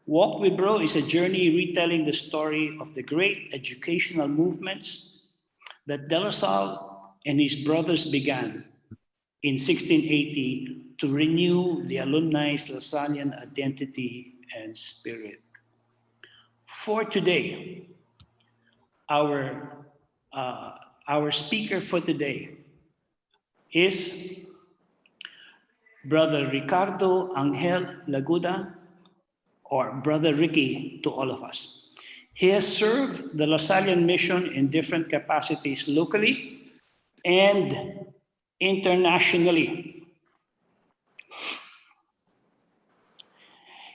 Walk with Bro is a journey retelling the story of the great educational movements that De La Salle and his brothers began in 1680 to renew the alumni's Lasallian identity and spirit. For today, our speaker for today is Brother Ricardo Angel Laguda, or Brother Ricky to all of us. He has served the Lasallian Mission in different capacities locally and internationally.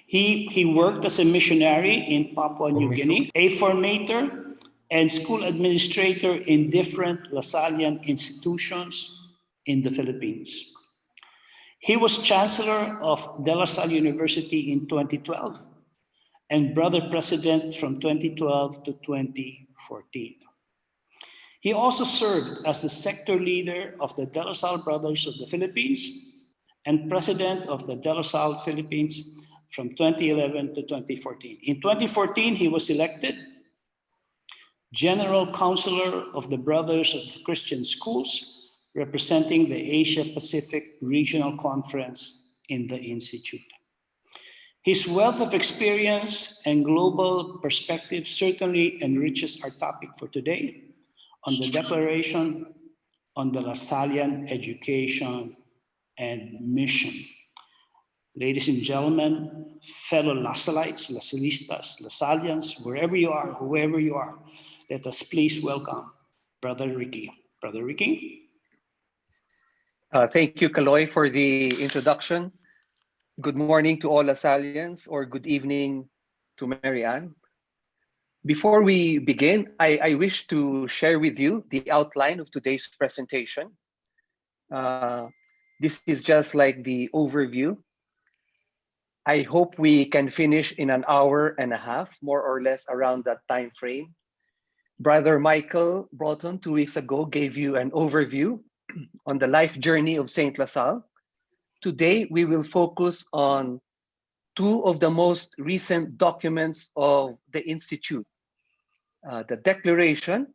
He worked as a missionary in Papua New Guinea, a formator and school administrator in different Lasallian institutions in the Philippines. He was Chancellor of De La Salle University in 2012 and Brother President from 2012 to 2014. He also served as the sector leader of the De La Salle Brothers of the Philippines and President of the De La Salle Philippines from 2011 to 2014. In 2014, he was elected General Counselor of the Brothers of the Christian Schools, representing the Asia Pacific Regional Conference in the Institute. His wealth of experience and global perspective certainly enriches our topic for today on the Declaration on the Lasallian Education and Mission. Ladies and gentlemen, fellow Lasallites, Lasallistas, Lasallians, wherever you are, whoever you are, let us please welcome Brother Ricky. Brother Ricky. Thank you, Kaloy, for the introduction. Good morning to all Lasallians, or good evening to Mary Ann. Before we begin, I wish to share with you the outline of today's presentation. This is just like the overview. I hope we can finish in an hour and a half, more or less around that time frame. Brother Michael Broughton 2 weeks ago gave you an overview on the life journey of Saint La Salle. Today, we will focus on two of the most recent documents of the Institute, the Declaration,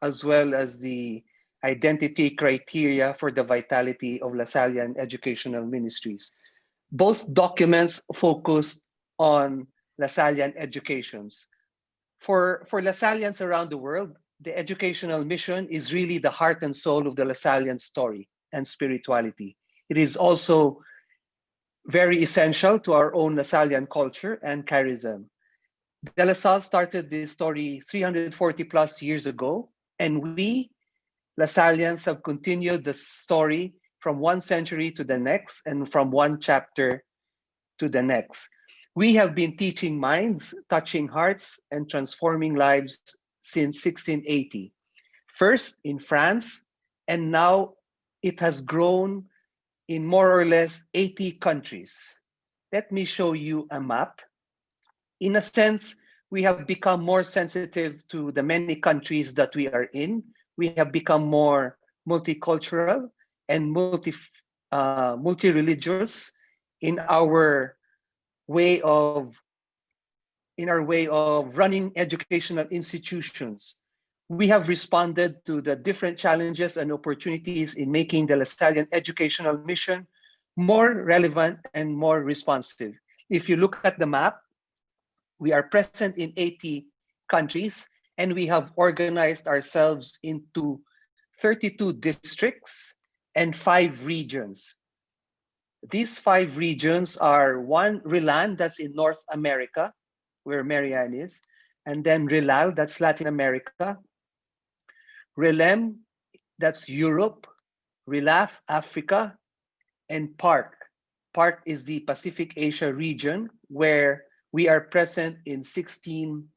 as well as the identity criteria for the vitality of Lasallian educational ministries. Both documents focus on Lasallian educations. For Lasallians around the world, the educational mission is really the heart and soul of the Lasallian story and spirituality. It is also very essential to our own Lasallian culture and charism. De La Salle started this story 340 plus years ago, and we, Lasallians, have continued the story from one century to the next and from one chapter to the next. We have been teaching minds, touching hearts, and transforming lives since 1680. First in France, and now it has grown in more or less 80 countries. Let me show you a map. In a sense, we have become more sensitive to the many countries that we are in. We have become more multicultural and multi-religious in our way of running educational institutions. We have responded to the different challenges and opportunities in making the Lasallian educational mission more relevant and more responsive. If you look at the map, we are present in 80 countries, and we have organized ourselves into 32 districts and 5 regions. These 5 regions are one, Rilan, that's in North America, where Marianne is, and then Rilal, that's Latin America, Relem, that's Europe, Rilaf, Africa, and Park. Park is the Pacific Asia region, where we are present in 16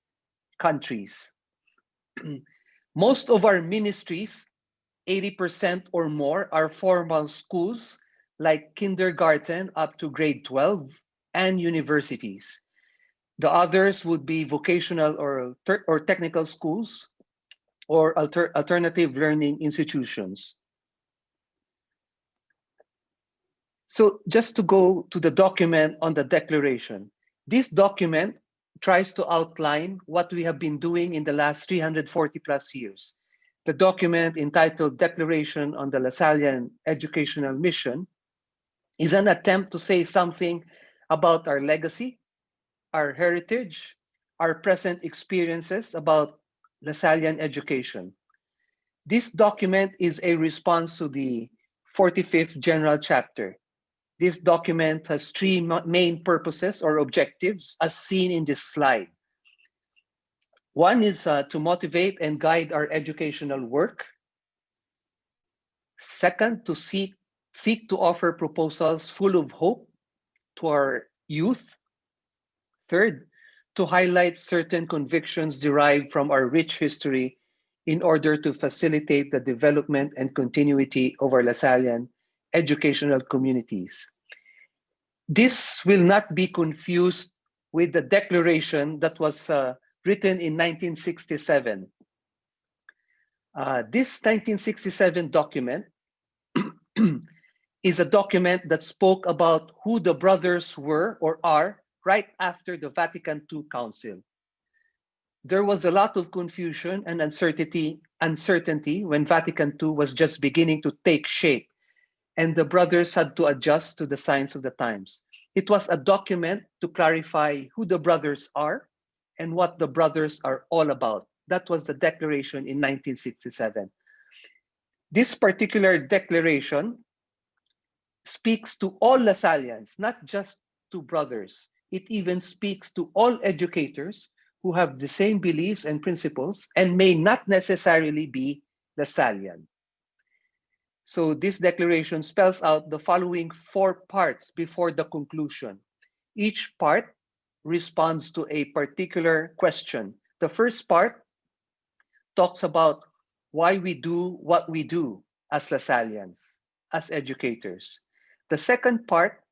countries. Most of our ministries, 80% or more, are formal schools like kindergarten up to grade 12 and universities. The others would be vocational or technical schools or alternative learning institutions. So just to go to the document on the declaration, This document tries to outline what we have been doing in the last 340 plus years. The document entitled Declaration on the Lasallian Educational Mission is an attempt to say something about our legacy, our heritage, our present experiences about Lasallian education. This document is a response to the 45th General Chapter. This document has three main purposes or objectives as seen in this slide. One is to motivate and guide our educational work. Second, to seek to offer proposals full of hope to our youth. Third, to highlight certain convictions derived from our rich history in order to facilitate the development and continuity of our Lasallian educational communities. This will not be confused with the declaration that was written in 1967. This 1967 document is a document that spoke about who the brothers were or are right after the Vatican II Council. There was a lot of confusion and uncertainty when Vatican II was just beginning to take shape, and the brothers had to adjust to the signs of the times. It was a document to clarify who the brothers are and what the brothers are all about. That was the declaration in 1967. This particular declaration speaks to all Lasallians, not just to brothers. It even speaks to all educators who have the same beliefs and principles and may not necessarily be Lasallian. So this declaration spells out the following 4 parts before the conclusion. Each part responds to a particular question. The first part talks about why we do what we do as Lasallians, as educators. The second part,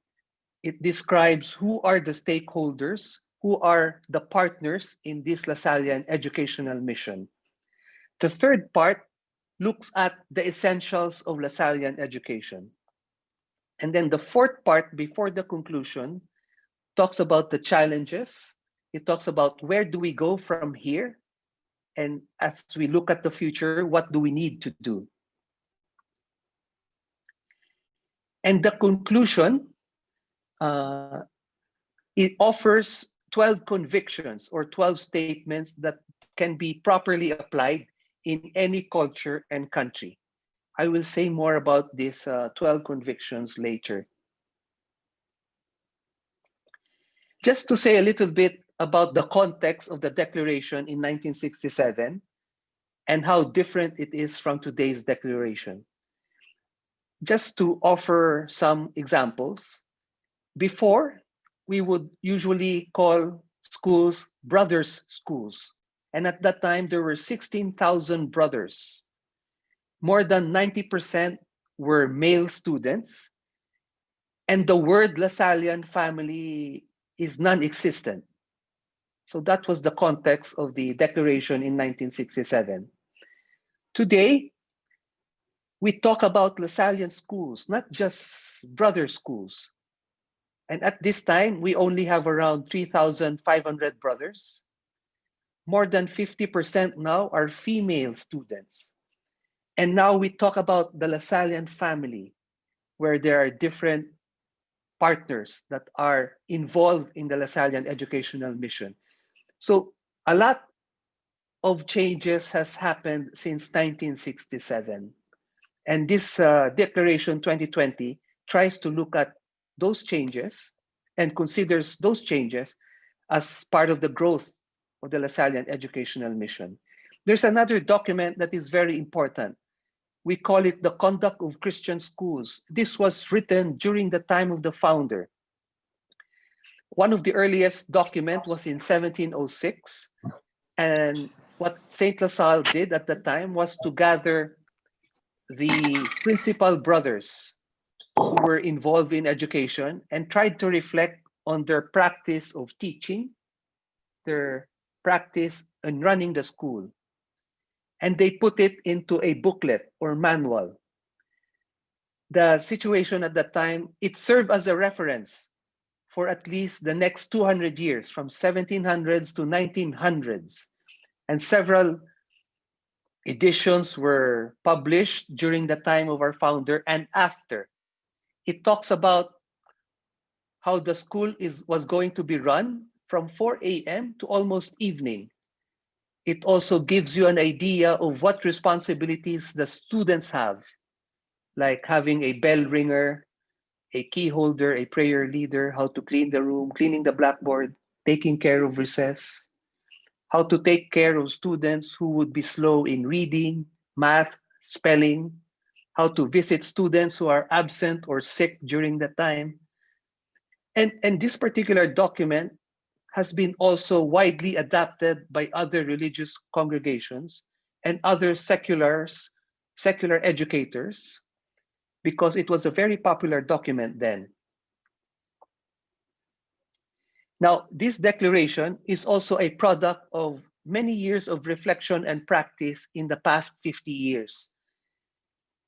it describes who are the stakeholders, who are the partners in this Lasallian educational mission. The third part looks at the essentials of Lasallian education. And then the fourth part before the conclusion talks about the challenges. It talks about where do we go from here? And as we look at the future, what do we need to do? And the conclusion, it offers 12 convictions or 12 statements that can be properly applied in any culture and country. I will say more about these 12 convictions later. Just to say a little bit about the context of the declaration in 1967 and how different it is from today's declaration. Just to offer some examples, before we would usually call schools brothers' schools. And at that time, there were 16,000 brothers. More than 90% were male students. And the word Lasallian family is non-existent. So that was the context of the declaration in 1967. Today, we talk about Lasallian schools, not just brother schools. And at this time, we only have around 3,500 brothers. More than 50% now are female students. And now we talk about the Lasallian family, where there are different partners that are involved in the Lasallian educational mission. So a lot of changes has happened since 1967. And this Declaration 2020 tries to look at those changes and considers those changes as part of the growth of the Lasallian educational mission. There's another document that is very important. We call it the Conduct of Christian Schools. This was written during the time of the founder. One of the earliest documents was in 1706. And what St. La Salle did at the time was to gather the principal brothers who were involved in education and tried to reflect on their practice of teaching, their practice in running the school. And they put it into a booklet or manual. The situation at that time, it served as a reference for at least the next 200 years, from 1700s to 1900s. And several editions were published during the time of our founder and after. It talks about how the school was going to be run from 4 a.m. to almost evening. It also gives you an idea of what responsibilities the students have, like having a bell ringer, a key holder, a prayer leader, how to clean the room, cleaning the blackboard, taking care of recess, how to take care of students who would be slow in reading, math, spelling, how to visit students who are absent or sick during the time. And this particular document has been also widely adapted by other religious congregations and other secular educators, because it was a very popular document then. Now, this declaration is also a product of many years of reflection and practice in the past 50 years.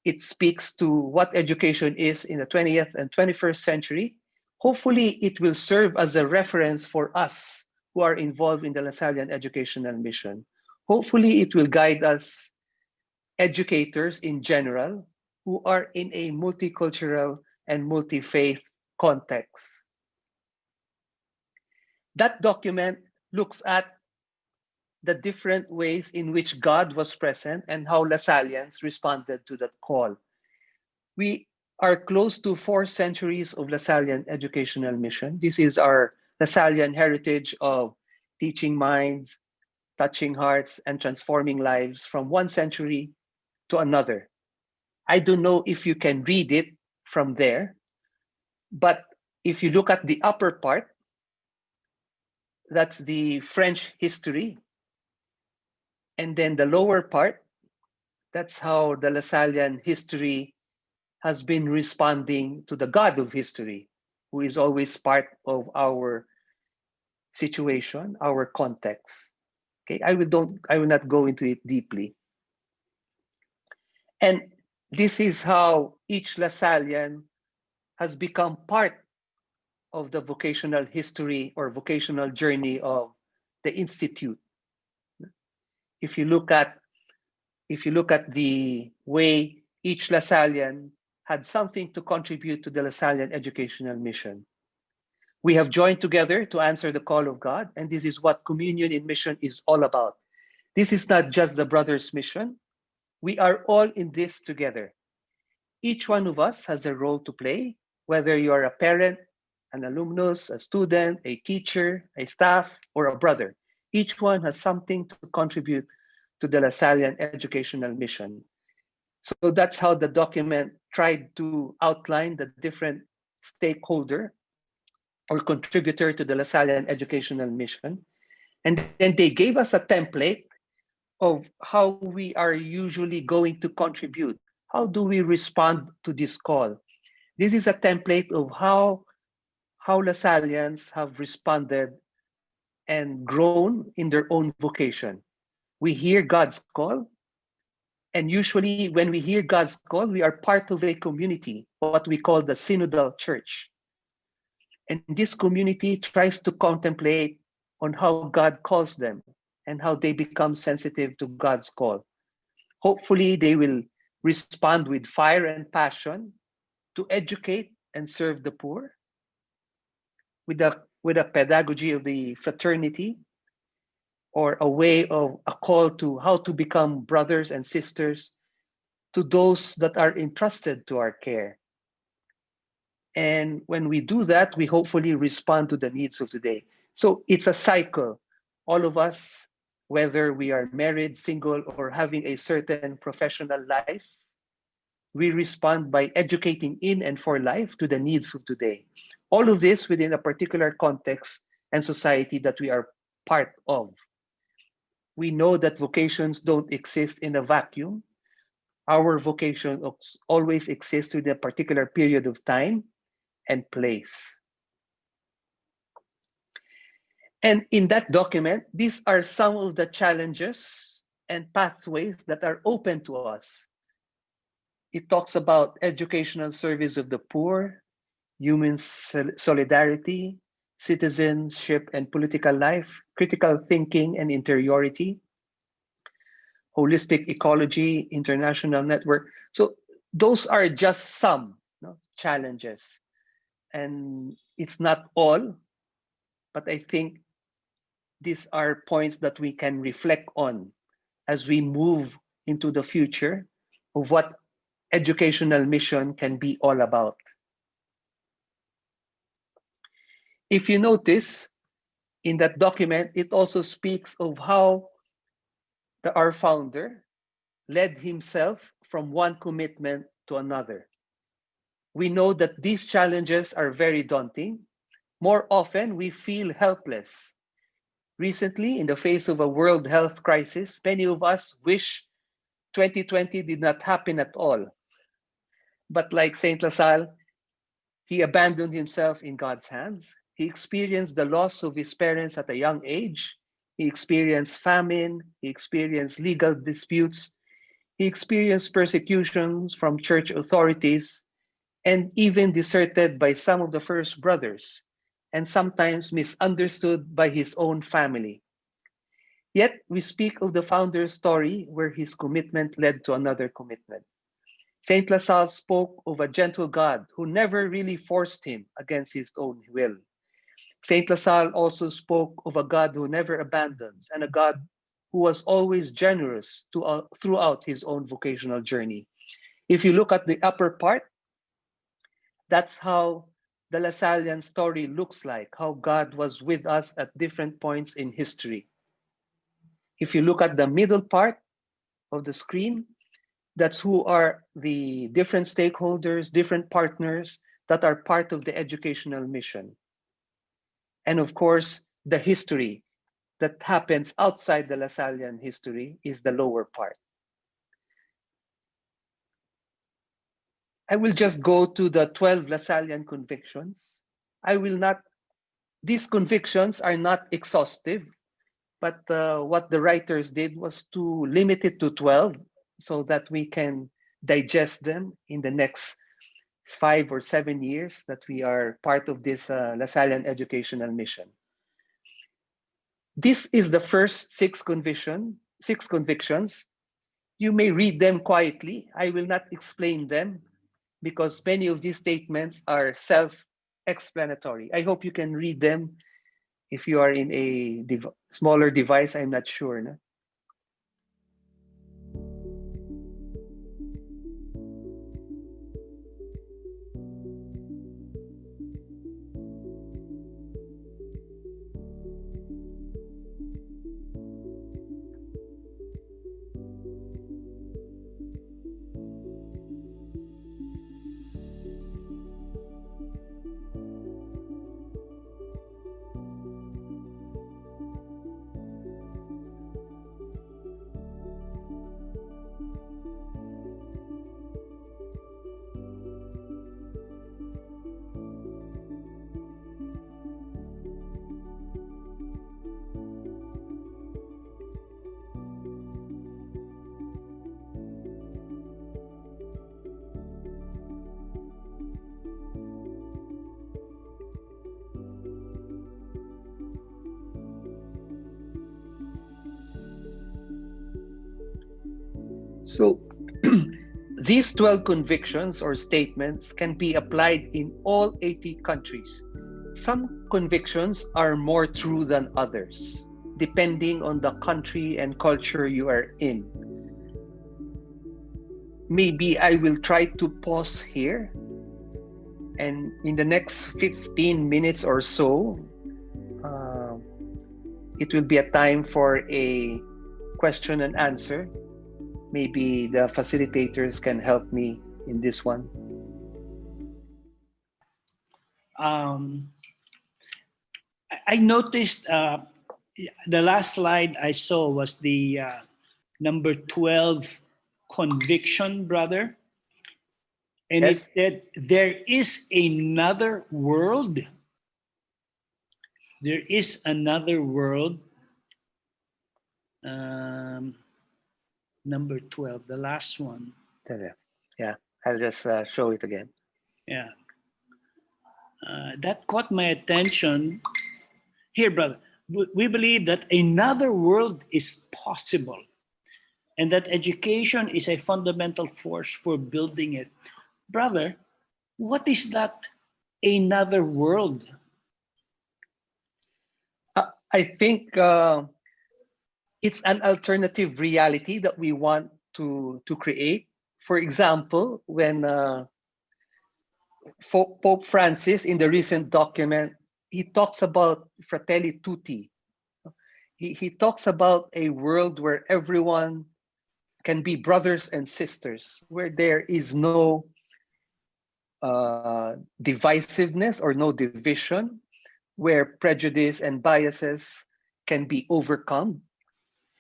It speaks to what education is in the 20th and 21st century. Hopefully, it will serve as a reference for us who are involved in the Lasallian Educational Mission. Hopefully, it will guide us, educators in general, who are in a multicultural and multi-faith context. That document looks at the different ways in which God was present and how Lasallians responded to that call. We are close to 4 centuries of Lasallian Educational Mission. This is our Lasallian heritage of teaching minds, touching hearts, and transforming lives from one century to another. I don't know if you can read it from there, but if you look at the upper part, that's the French history. And then the lower part, that's how the Lasallian history has been responding to the God of history, who is always part of our situation, our context. Okay, I will not go into it deeply. And this is how each Lasallian has become part of the vocational history or vocational journey of the Institute. If you look at the way each Lasallian had something to contribute to the Lasallian Educational Mission. We have joined together to answer the call of God, and this is what communion in mission is all about. This is not just the brothers' mission. We are all in this together. Each one of us has a role to play, whether you are a parent, an alumnus, a student, a teacher, a staff, or a brother. Each one has something to contribute to the Lasallian Educational Mission. So that's how the document tried to outline the different stakeholder or contributor to the Lasallian Educational Mission. And then they gave us a template of how we are usually going to contribute. How do we respond to this call? This is a template of how Lasallians have responded and grown in their own vocation. We hear God's call, and usually when we hear God's call, we are part of a community, what we call the synodal church. And this community tries to contemplate on how God calls them and how they become sensitive to God's call. Hopefully, they will respond with fire and passion to educate and serve the poor, with a pedagogy of the fraternity, or a way of a call to how to become brothers and sisters to those that are entrusted to our care. And when we do that, we hopefully respond to the needs of today. So it's a cycle. All of us, whether we are married, single, or having a certain professional life, we respond by educating in and for life to the needs of today. All of this within a particular context and society that we are part of. We know that vocations don't exist in a vacuum. Our vocation always exists within a particular period of time and place. And in that document, these are some of the challenges and pathways that are open to us. It talks about educational service of the poor. human solidarity, citizenship and political life, critical thinking and interiority, holistic ecology, international network. So those are just some challenges. And it's not all, but I think these are points that we can reflect on as we move into the future of what educational mission can be all about. If you notice in that document, it also speaks of how our founder led himself from one commitment to another. We know that these challenges are very daunting. More often, we feel helpless. Recently, in the face of a world health crisis, many of us wish 2020 did not happen at all. But like Saint La Salle, he abandoned himself in God's hands. He experienced the loss of his parents at a young age. He experienced famine. He experienced legal disputes. He experienced persecutions from church authorities and even deserted by some of the first brothers, and sometimes misunderstood by his own family. Yet we speak of the founder's story where his commitment led to another commitment. Saint La Salle spoke of a gentle God who never really forced him against his own will. Saint La Salle also spoke of a God who never abandons and a God who was always generous throughout his own vocational journey. If you look at the upper part, that's how the Lasallian story looks like, how God was with us at different points in history. If you look at the middle part of the screen, that's who are the different stakeholders, different partners that are part of the educational mission. And of course, the history that happens outside the Lasallian history is the lower part. I will just go to the 12 Lasallian convictions. These convictions are not exhaustive, but what the writers did was to limit it to 12 so that we can digest them in the next 5 or 7 years that we are part of this Lasallian educational mission. This is the first six convictions. You may read them quietly. I will not explain them because many of these statements are self-explanatory. I hope you can read them. If you are in a smaller device, I'm not sure. No? So these 12 convictions or statements can be applied in all 80 countries. Some convictions are more true than others, depending on the country and culture you are in. Maybe I will try to pause here, and in the next 15 minutes or so, it will be a time for a question and answer. Maybe the facilitators can help me in this one. I noticed the last slide I saw was the number 12 conviction, brother. And Yes. it said, there is another world. There is another world. Number 12, the last one. Yeah, I'll just show it again. Yeah. that caught my attention. Here, brother, we believe that another world is possible and that education is a fundamental force for building it. Brother, what is that another world? I think it's an alternative reality that we want to create. For example, when Pope Francis, in the recent document, he talks about Fratelli Tutti. He talks about a world where everyone can be brothers and sisters, where there is no divisiveness or no division, where prejudice and biases can be overcome.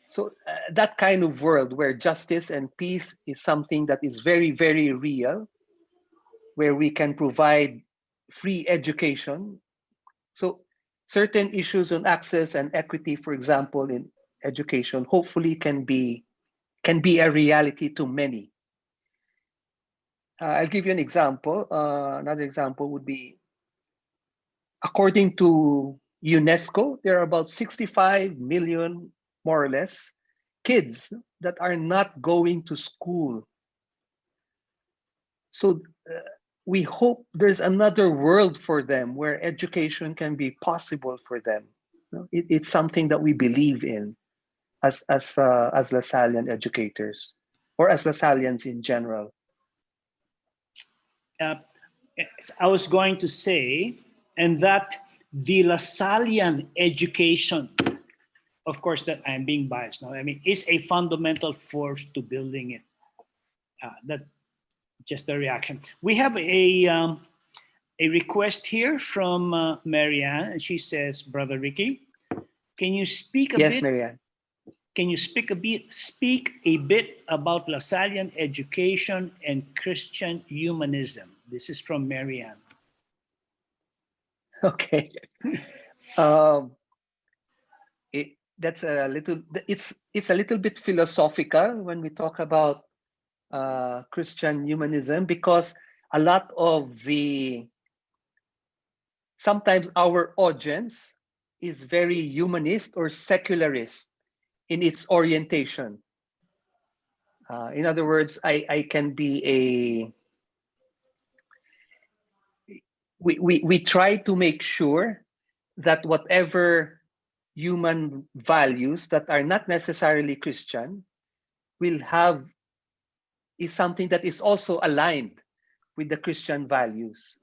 So that kind of world where justice and peace is something that is very, very real, where we can provide free education. So certain issues on access and equity, for example, in education, hopefully can be a reality to many. I'll give you an example. Another example would be, according to UNESCO, there are about 65 million, more or less, kids that are not going to school. So we hope there's another world for them where education can be possible for them. It's something that we believe in as Lasallian educators, or as Lasallians in general. I was going to say, and that the Lasallian education, of course, that I'm being biased now, I mean, is a fundamental force to building it. That just a reaction. We have a request here from Marianne, and she says, Brother Ricky, can you speak a Yes, bit? Marianne. Can you speak a bit about Lasallian education and Christian humanism? This is from Marianne. Okay. That's a little. It's a little bit philosophical when we talk about Christian humanism, because a lot of sometimes our audience is very humanist or secularist in its orientation. In other words, I can be we try to make sure that whatever human values that are not necessarily Christian is something that is also aligned with the Christian values.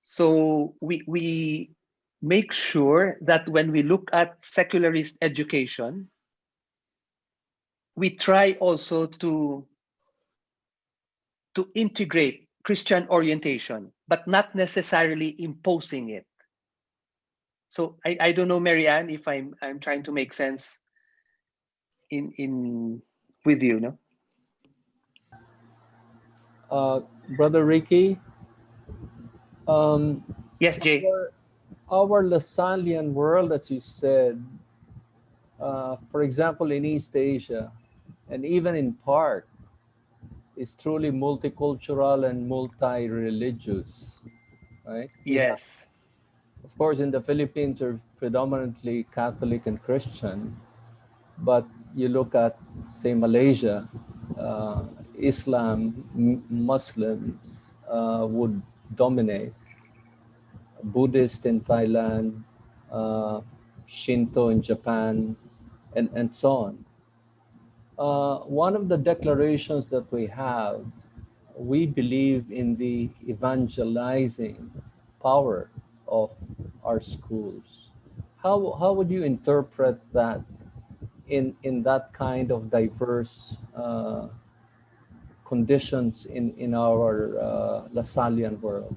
So we make sure that when we look at secularist education, we try also to integrate Christian orientation, but not necessarily imposing it. So I don't know, Marianne, if I'm trying to make sense in with you, no? Brother Ricky, Yes, Jay. our Lasallian world, as you said, for example, in East Asia, and even in part, is truly multicultural and multi-religious, right? Yes. Of course, in the Philippines, are predominantly Catholic and Christian, but you look at, say, Malaysia, Islam, Muslims would dominate. Buddhist in Thailand, Shinto in Japan, and so on. One of the declarations that we believe in the evangelizing power of our schools. How would you interpret that in that kind of diverse conditions in our Lasallian world?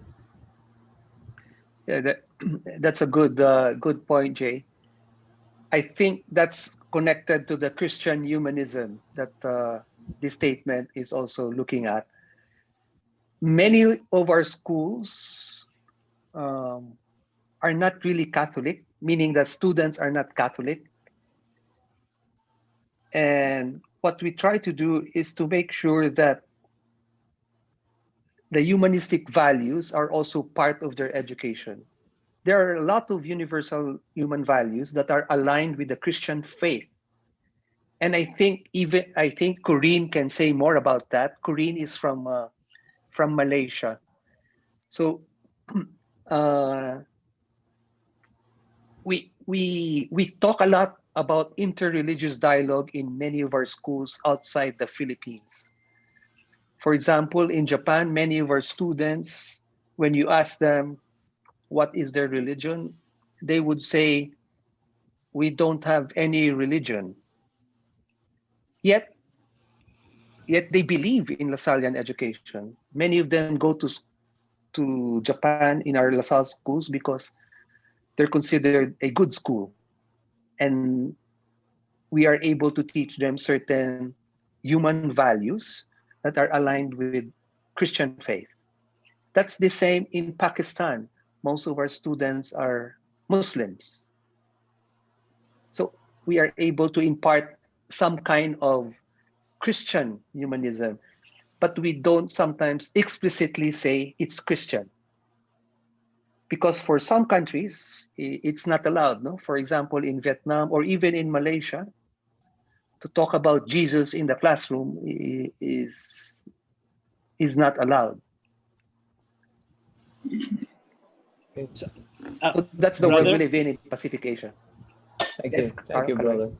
Yeah, that's a good point, Jay. I think that's connected to the Christian humanism that this statement is also looking at. Many of our schools are not really Catholic, meaning that students are not Catholic. And what we try to do is to make sure that the humanistic values are also part of their education. There are a lot of universal human values that are aligned with the Christian faith. And I think Corinne can say more about that. Corinne is from Malaysia. So we talk a lot about interreligious dialogue in many of our schools outside the Philippines. For example, in Japan, many of our students, when you ask them what is their religion, they would say, we don't have any religion. Yet they believe in Lasallian education. Many of them go to Japan in our LaSalle schools because they're considered a good school. And we are able to teach them certain human values that are aligned with Christian faith. That's the same in Pakistan. Most of our students are Muslims. So we are able to impart some kind of Christian humanism, but we don't sometimes explicitly say it's Christian. Because for some countries, it's not allowed. No? For example, in Vietnam or even in Malaysia, to talk about Jesus in the classroom is not allowed. Okay. So, So that's the world brother, we live in Pacific Asia. Thank Yes, you. Thank you, brother.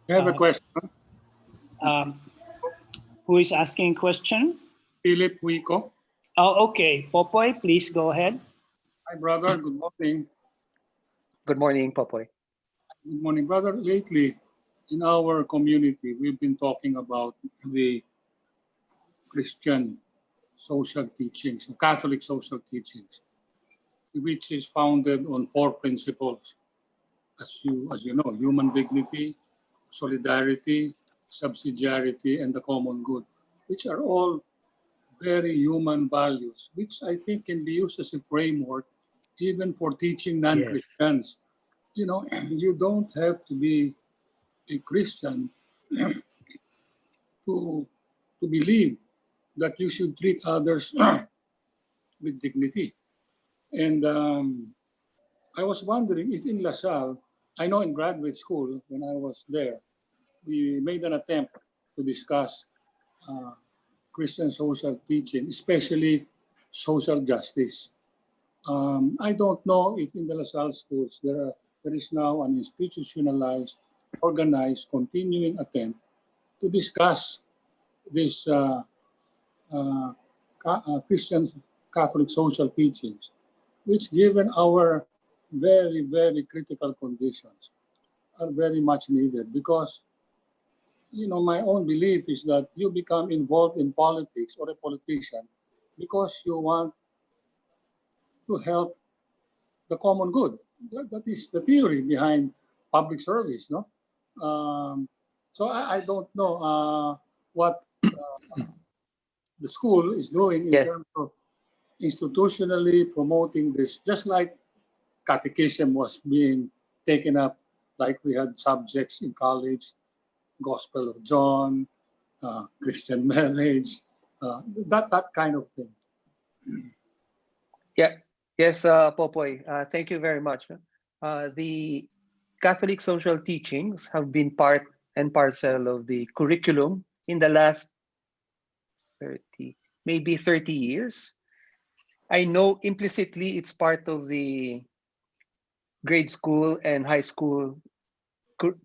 I have a question. who is asking a question? Philip Huico. Oh, okay. Popoy, please go ahead. Hi, brother. Good morning. Good morning, Popoy. Good morning, brother. Lately, in our community, we've been talking about the Christian social teachings, Catholic social teachings, which is founded on 4 principles. As you know, human dignity, solidarity, subsidiarity, and the common good, which are all very human values, which I think can be used as a framework even for teaching non-Christians. You know, you don't have to be a Christian to believe that you should treat others with dignity. And I was wondering if in La Salle, I know in graduate school, when I was there, we made an attempt to discuss Christian social teaching, especially social justice. I don't know if in the La Salle schools there is now an institutionalized, organized, continuing attempt to discuss these Christian Catholic social teachings, which given our very, very critical conditions are very much needed because, you know, my own belief is that you become involved in politics or a politician because you want to help the common good. That is the theory behind public service, no? So I don't know what the school is doing in terms of institutionally promoting this, just like catechism was being taken up, like we had subjects in college, Gospel of John, Christian marriage, that kind of thing. Yeah. Yes, Popoy. Thank you very much. The Catholic social teachings have been part and parcel of the curriculum in the last 30 years. I know implicitly it's part of the grade school and high school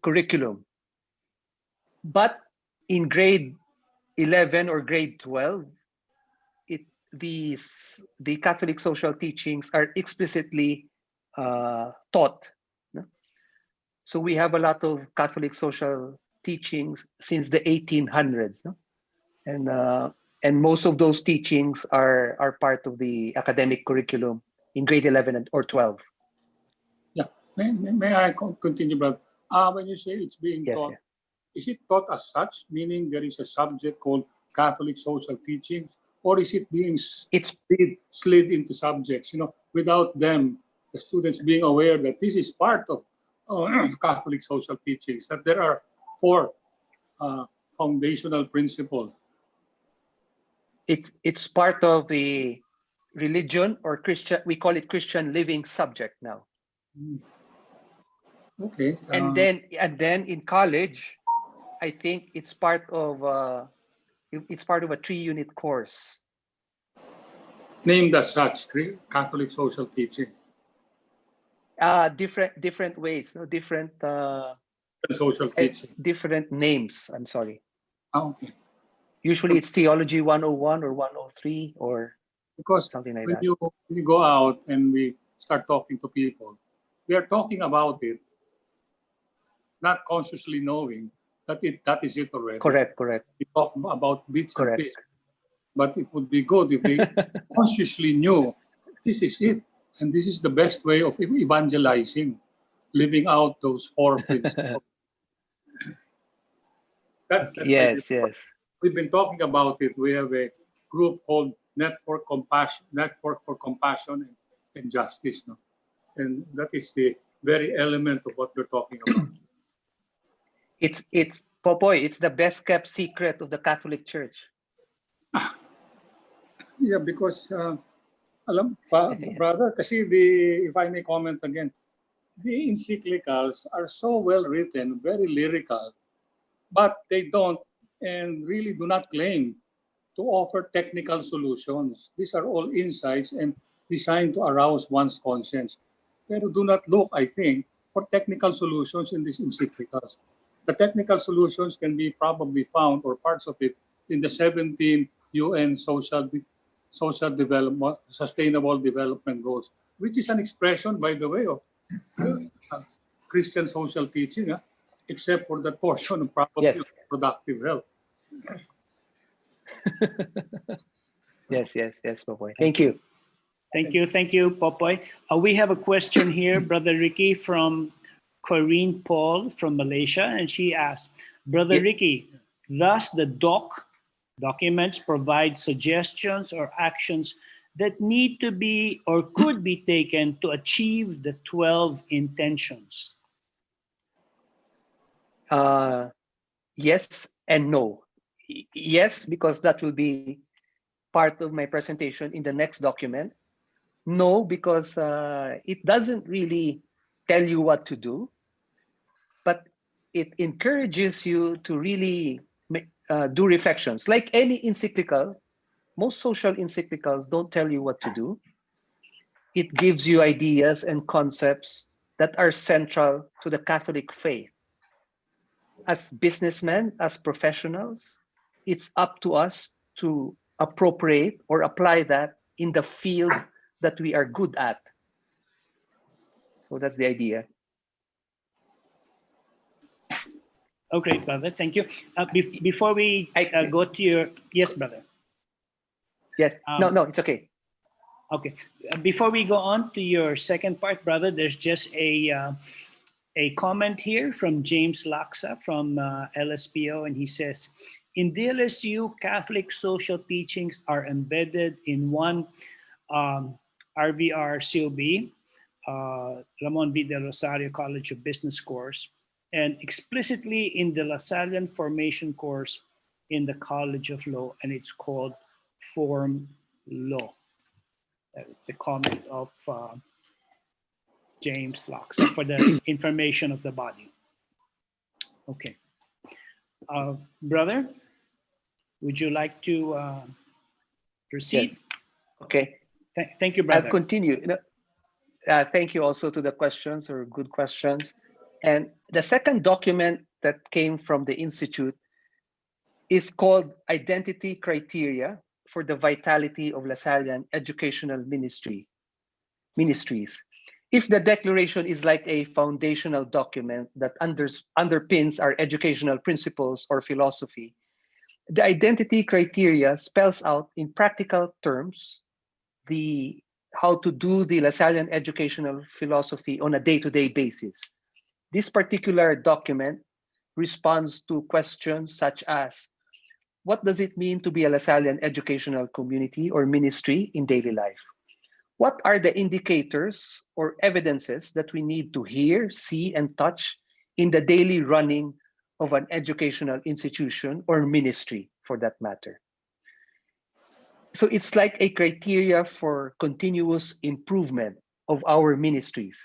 curriculum. But in grade 11 or grade 12, the Catholic social teachings are explicitly taught. No? So we have a lot of Catholic social teachings since the 1800s. No? And most of those teachings are part of the academic curriculum in grade 11 or 12. Yeah, may I continue, brother? When you say it's being taught, is it taught as such, meaning there is a subject called Catholic social teachings, or is it being slid into subjects, you know, without them, the students being aware that this is part of Catholic social teachings, that there are 4 foundational principles? It's part of the religion or Christian. We call it Christian living subject now. Okay. And then in college, I think it's part of a 3-unit course. Named as such, Catholic social teaching. Different ways, no, different Social teaching. different names. I'm sorry. Okay. Usually it's theology 101 or 103 or Because something like when that. you go out and we start talking to people, we are talking about it, not consciously knowing that is it already. Correct. We talk about bits and Correct. pieces, but it would be good if we consciously knew this is it, and this is the best way of evangelizing, living out those 4 principles. That's Yes. We've been talking about it. We have a group called Network for Compassion and Justice, no? And that is the very element of what we're talking about. It's Popoy, it's the best kept secret of the Catholic Church. Yeah, because brother, kasi if I may comment again, the encyclicals are so well written, very lyrical, but they don't and really do not claim to offer technical solutions. These are all insights and designed to arouse one's conscience. Pero do not look, I think, for technical solutions in these encyclicals. The technical solutions can be probably found, or parts of it, in the 17 UN Sustainable Development Goals, which is an expression, by the way, of Christian social teaching, except for the portion of probably productive health. Yes, Popoy. Thank you. Thank you, Popoy. We have a question here, Brother Ricky, from Corinne Paul from Malaysia, and she asked, Brother Ricky, thus the documents provide suggestions or actions that need to be or could be taken to achieve the 12 intentions. Yes and no. Yes, because that will be part of my presentation in the next document. No, because it doesn't really tell you what to do, but it encourages you to really do reflections. Like any encyclical, most social encyclicals don't tell you what to do. It gives you ideas and concepts that are central to the Catholic faith. As businessmen, as professionals, it's up to us to appropriate or apply that in the field that we are good at. So that's the idea. Okay, brother, thank you. Before we go to your, yes, brother. Yes, no, it's okay. Okay, before we go on to your second part, brother, there's just a comment here from James Laksa from LSPO, and he says, in DLSU, Catholic social teachings are embedded in one RVR COB, Ramon V. del Rosario College of Business course, and explicitly in the Lasallian Formation course in the College of Law, and it's called Form Law. That's the comment of James Laksa for the information of the body. Okay. Brother, would you like to proceed? Yes. Okay. Thank you, brother. I'll continue. Thank you also to the questions or good questions. And the second document that came from the Institute is called Identity Criteria for the Vitality of Lasallian Educational Ministries. If the declaration is like a foundational document that underpins our educational principles or philosophy, the identity criteria spells out in practical terms how to do the Lasallian educational philosophy on a day-to-day basis. This particular document responds to questions such as, what does it mean to be a Lasallian educational community or ministry in daily life? What are the indicators or evidences that we need to hear, see, and touch in the daily running of an educational institution or ministry, for that matter? So it's like a criteria for continuous improvement of our ministries.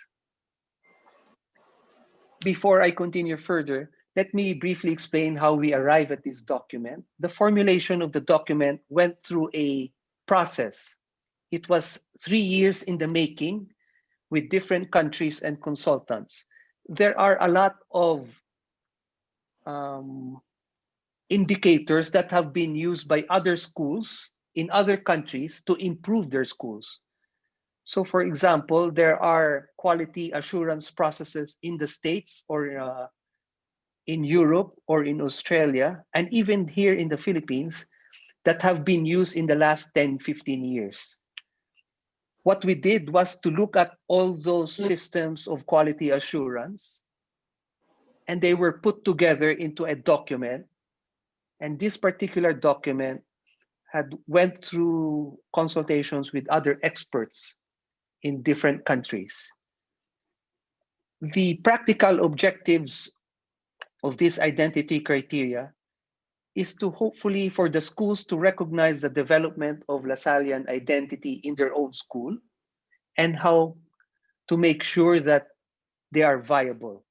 Before I continue further, let me briefly explain how we arrive at this document. The formulation of the document went through a process. It was 3 years in the making with different countries and consultants. There are a lot of indicators that have been used by other schools in other countries to improve their schools. So for example, there are quality assurance processes in the States or in Europe or in Australia, and even here in the Philippines that have been used in the last 10, 15 years. What we did was to look at all those systems of quality assurance, and they were put together into a document. And this particular document had went through consultations with other experts in different countries. The practical objectives of this identity criteria is to hopefully for the schools to recognize the development of Lasallian identity in their own school and how to make sure that they are viable.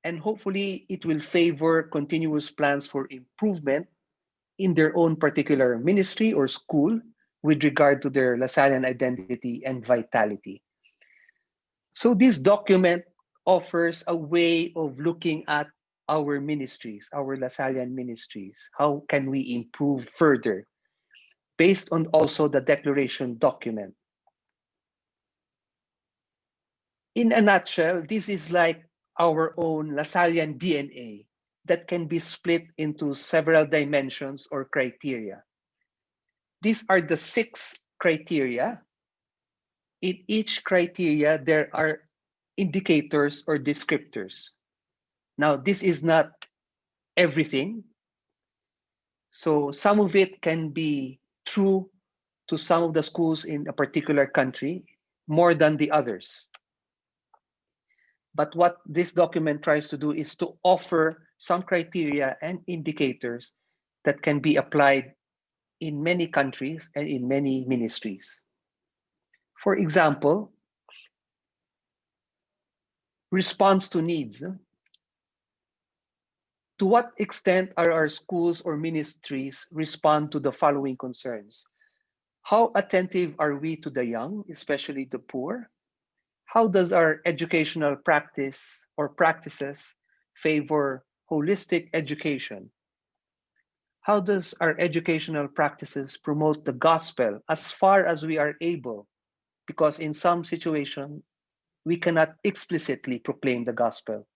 And hopefully it will favor continuous plans for improvement in their own particular ministry or school with regard to their Lasallian identity and vitality. So this document offers a way of looking at our ministries, our Lasallian ministries. How can we improve further based on also the declaration document? In a nutshell, this is like our own Lasallian DNA that can be split into several dimensions or criteria. These are the 6 criteria. In each criteria, there are indicators or descriptors. Now, this is not everything. So some of it can be true to some of the schools in a particular country more than the others. But what this document tries to do is to offer some criteria and indicators that can be applied in many countries and in many ministries. For example, response to needs. To what extent are our schools or ministries respond to the following concerns? How attentive are we to the young, especially the poor? How does our educational practice or practices favor holistic education? How does our educational practices promote the gospel as far as we are able? Because in some situations, we cannot explicitly proclaim the gospel.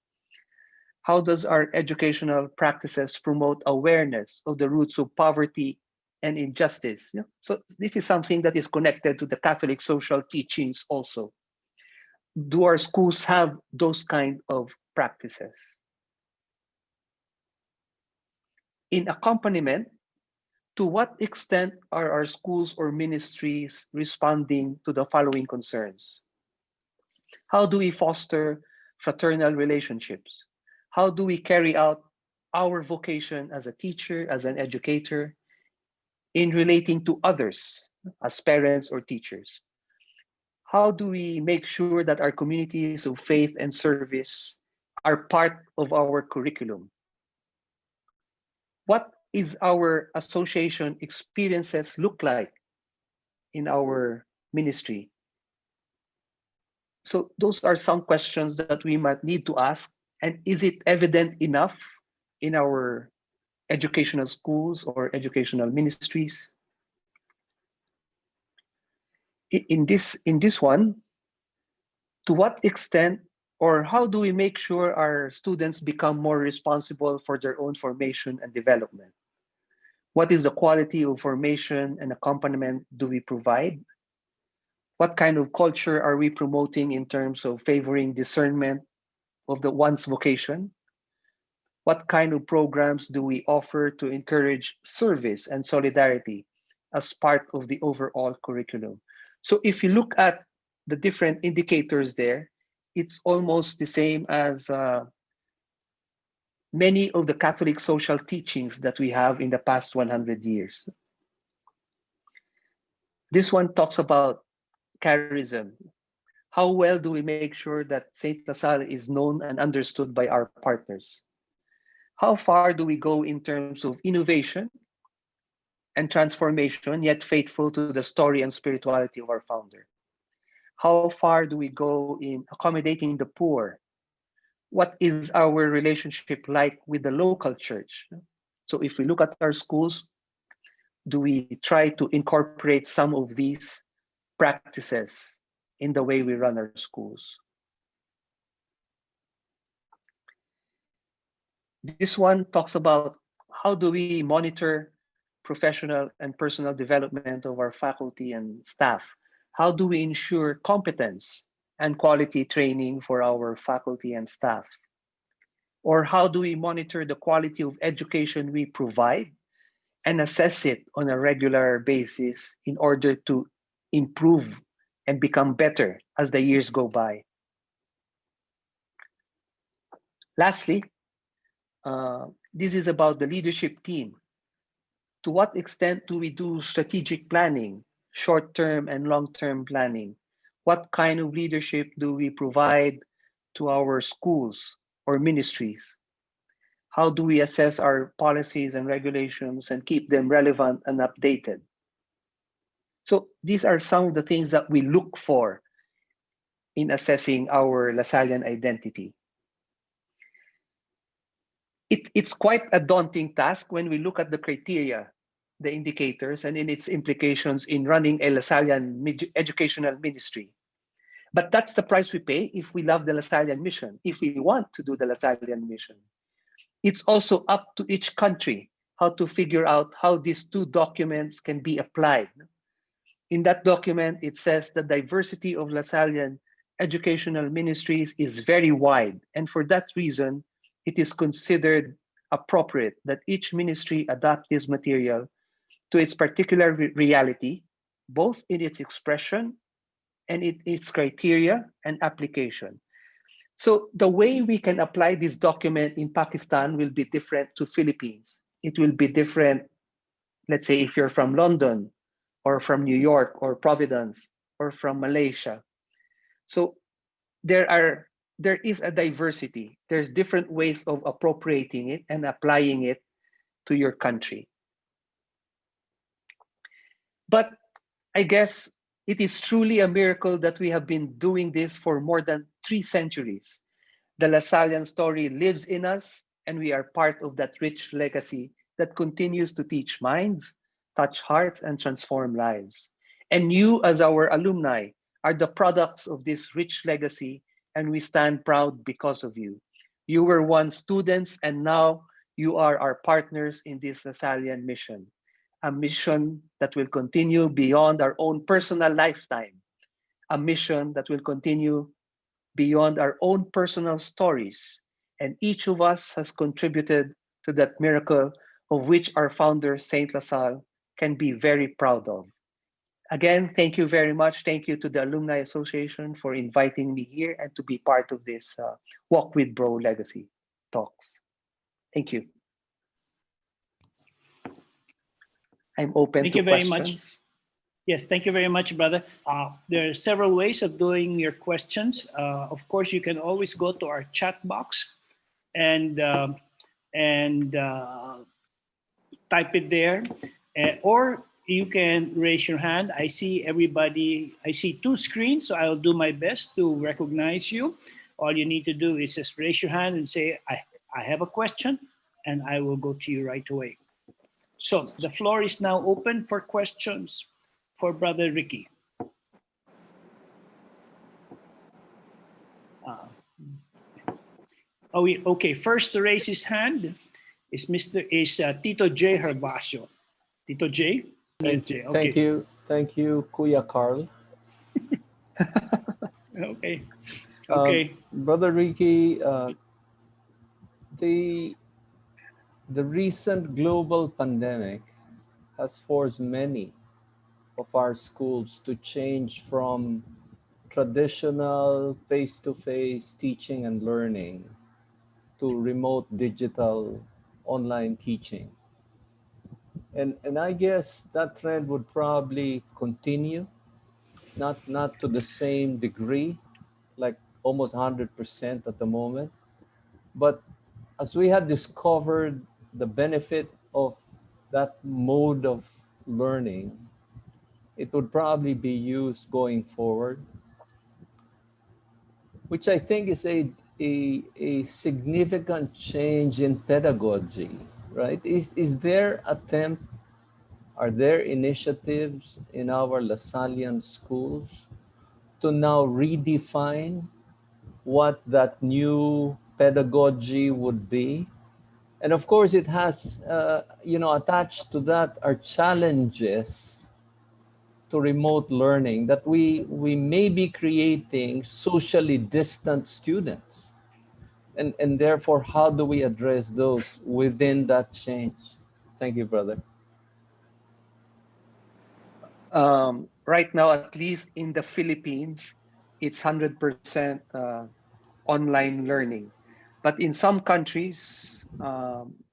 How does our educational practices promote awareness of the roots of poverty and injustice? So this is something that is connected to the Catholic social teachings also. Do our schools have those kind of practices? In accompaniment, to what extent are our schools or ministries responding to the following concerns? How do we foster fraternal relationships? How do we carry out our vocation as a teacher, as an educator, in relating to others as parents or teachers? How do we make sure that our communities of faith and service are part of our curriculum? What is our association experiences look like in our ministry? So those are some questions that we might need to ask. And is it evident enough in our educational schools or educational ministries? In this one, to what extent or how do we make sure our students become more responsible for their own formation and development? What is the quality of formation and accompaniment do we provide? What kind of culture are we promoting in terms of favoring discernment of one's vocation? What kind of programs do we offer to encourage service and solidarity as part of the overall curriculum? So if you look at the different indicators there, it's almost the same as many of the Catholic social teachings that we have in the past 100 years. This one talks about charism. How well do we make sure that St. La Salle is known and understood by our partners? How far do we go in terms of innovation and transformation, yet faithful to the story and spirituality of our founder? How far do we go in accommodating the poor? What is our relationship like with the local church? So if we look at our schools, do we try to incorporate some of these practices in the way we run our schools? This one talks about how do we monitor professional and personal development of our faculty and staff? How do we ensure competence and quality training for our faculty and staff? Or how do we monitor the quality of education we provide and assess it on a regular basis in order to improve and become better as the years go by? Lastly, this is about the leadership team. To what extent do we do strategic planning, short-term and long-term planning? What kind of leadership do we provide to our schools or ministries? How do we assess our policies and regulations and keep them relevant and updated? So these are some of the things that we look for in assessing our Lasallian identity. It's quite a daunting task when we look at the criteria, the indicators, and in its implications in running a Lasallian educational ministry. But that's the price we pay if we love the Lasallian mission, if we want to do the Lasallian mission. It's also up to each country how to figure out how these two documents can be applied. In that document, it says the diversity of Lasallian educational ministries is very wide, and for that reason, it is considered appropriate that each ministry adapt this material to its particular reality, both in its expression and in its criteria and application. So the way we can apply this document in Pakistan will be different to Philippines. It will be different, let's say, if you're from London or from New York or Providence or from Malaysia. So there is a diversity. There's different ways of appropriating it and applying it to your country. But I guess it is truly a miracle that we have been doing this for more than 3 centuries. The Lasallian story lives in us, and we are part of that rich legacy that continues to teach minds, touch hearts, and transform lives. And you, as our alumni, are the products of this rich legacy, and we stand proud because of you. You were once students, and now you are our partners in this Lasallian mission, a mission that will continue beyond our own personal lifetime, a mission that will continue beyond our own personal stories. And each of us has contributed to that miracle of which our founder, Saint La Salle, can be very proud of. Again, thank you very much. Thank you to the Alumni Association for inviting me here and to be part of this Walk with Bro Legacy talks. Thank you. I'm open Thank to you very questions. much. Yes, thank you very much, brother. There are several ways of doing your questions. Of course, you can always go to our chat box and type it there, or you can raise your hand. I see everybody. I see 2 screens, so I'll do my best to recognize you. All you need to do is just raise your hand and say, I have a question, and I will go to you right away. So the floor is now open for questions for Brother Ricky. Okay. First to raise his hand is Tito J. Herbacio. Tito J. Thank you, Kuya Carl. Okay. Brother Ricky, the recent global pandemic has forced many of our schools to change from traditional face-to-face teaching and learning to remote digital online teaching. And I guess that trend would probably continue, not to the same degree, like almost 100% at the moment. But as we have discovered the benefit of that mode of learning, it would probably be used going forward, which I think is a significant change in pedagogy, right? Is there attempt, are there initiatives in our Lasallian schools to now redefine what that new pedagogy would be? And of course, it has, attached to that are challenges to remote learning, that we may be creating socially distant students. And therefore, how do we address those within that change? Thank you, brother. Right now, at least in the Philippines, it's 100% online learning. But in some countries,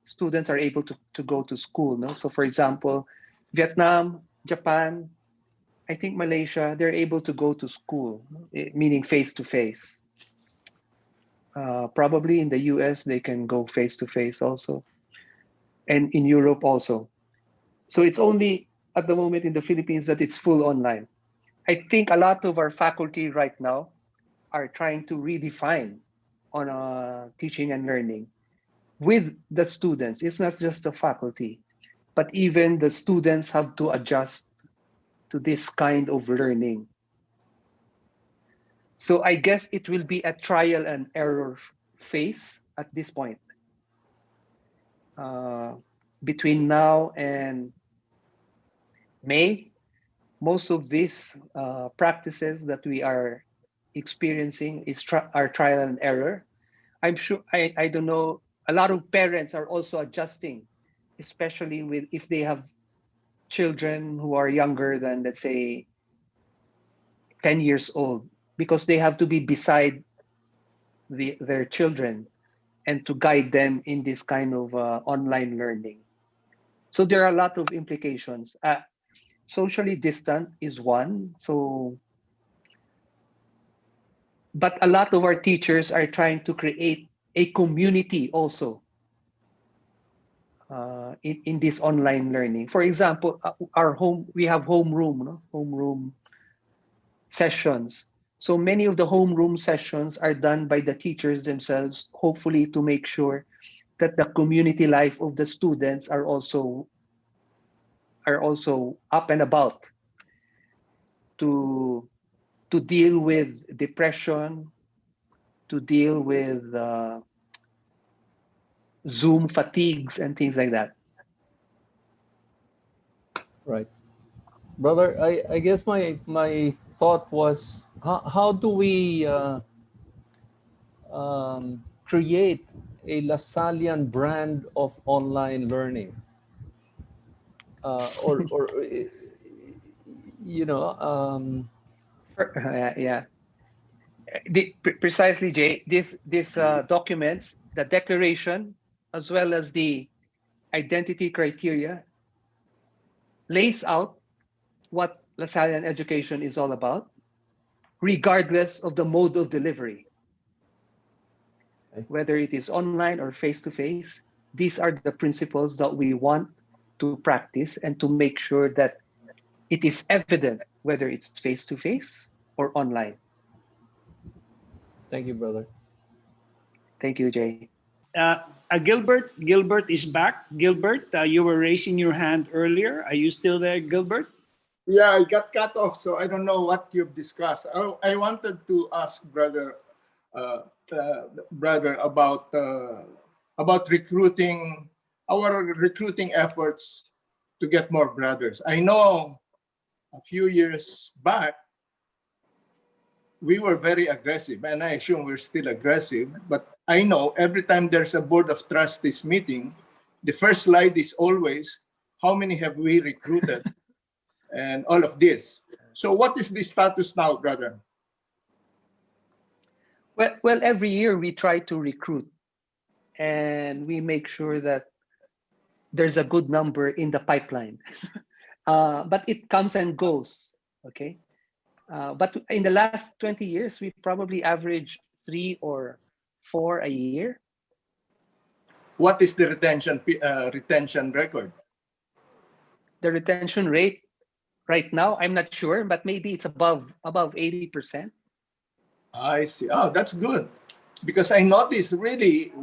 students are able to go to school. No? So for example, Vietnam, Japan, I think Malaysia, they're able to go to school, meaning face-to-face. Probably in the US, they can go face-to-face also. And in Europe also. So it's only at the moment in the Philippines that it's full online. I think a lot of our faculty right now are trying to redefine on teaching and learning with the students. It's not just the faculty, but even the students have to adjust to this kind of learning. So I guess it will be a trial and error phase at this point. Between now and May, most of these practices that we are experiencing are trial and error. I'm sure, I don't know, a lot of parents are also adjusting, especially with if they have children who are younger than, let's say, 10 years old, because they have to be beside their children and to guide them in this kind of online learning. So there are a lot of implications. Socially distant is one. So, but a lot of our teachers are trying to create a community also in this online learning. For example, we have homeroom sessions. So many of the homeroom sessions are done by the teachers themselves, hopefully to make sure that the community life of the students are also up and about to deal with depression, to deal with Zoom fatigues and things like that. Right. Brother, I guess my thought was, how do we create a Lasallian brand of online learning? Or Yeah. Precisely, Jay. These documents, the declaration, as well as the identity criteria, lays out what Lasallian education is all about, regardless of the mode of delivery. Okay. Whether it is online or face-to-face, these are the principles that we want to practice and to make sure that it is evident whether it's face-to-face or online. Thank you, brother. Thank you, Jay. Gilbert is back. Gilbert, you were raising your hand earlier. Are you still there, Gilbert? Yeah, I got cut off, so I don't know what you've discussed. I wanted to ask brother about recruiting, our recruiting efforts to get more brothers. I know a few years back, we were very aggressive, and I assume we're still aggressive, but I know every time there's a board of trustees meeting, the first slide is always, how many have we recruited? And all of this. So what is the status now, brother? Well, every year we try to recruit, and we make sure that there's a good number in the pipeline. But it comes and goes, okay? But in the last 20 years, we probably average 3 or 4 a year. What is the retention record? The retention rate right now, I'm not sure, but maybe it's above 80%. I see. Oh, that's good. Because I noticed really,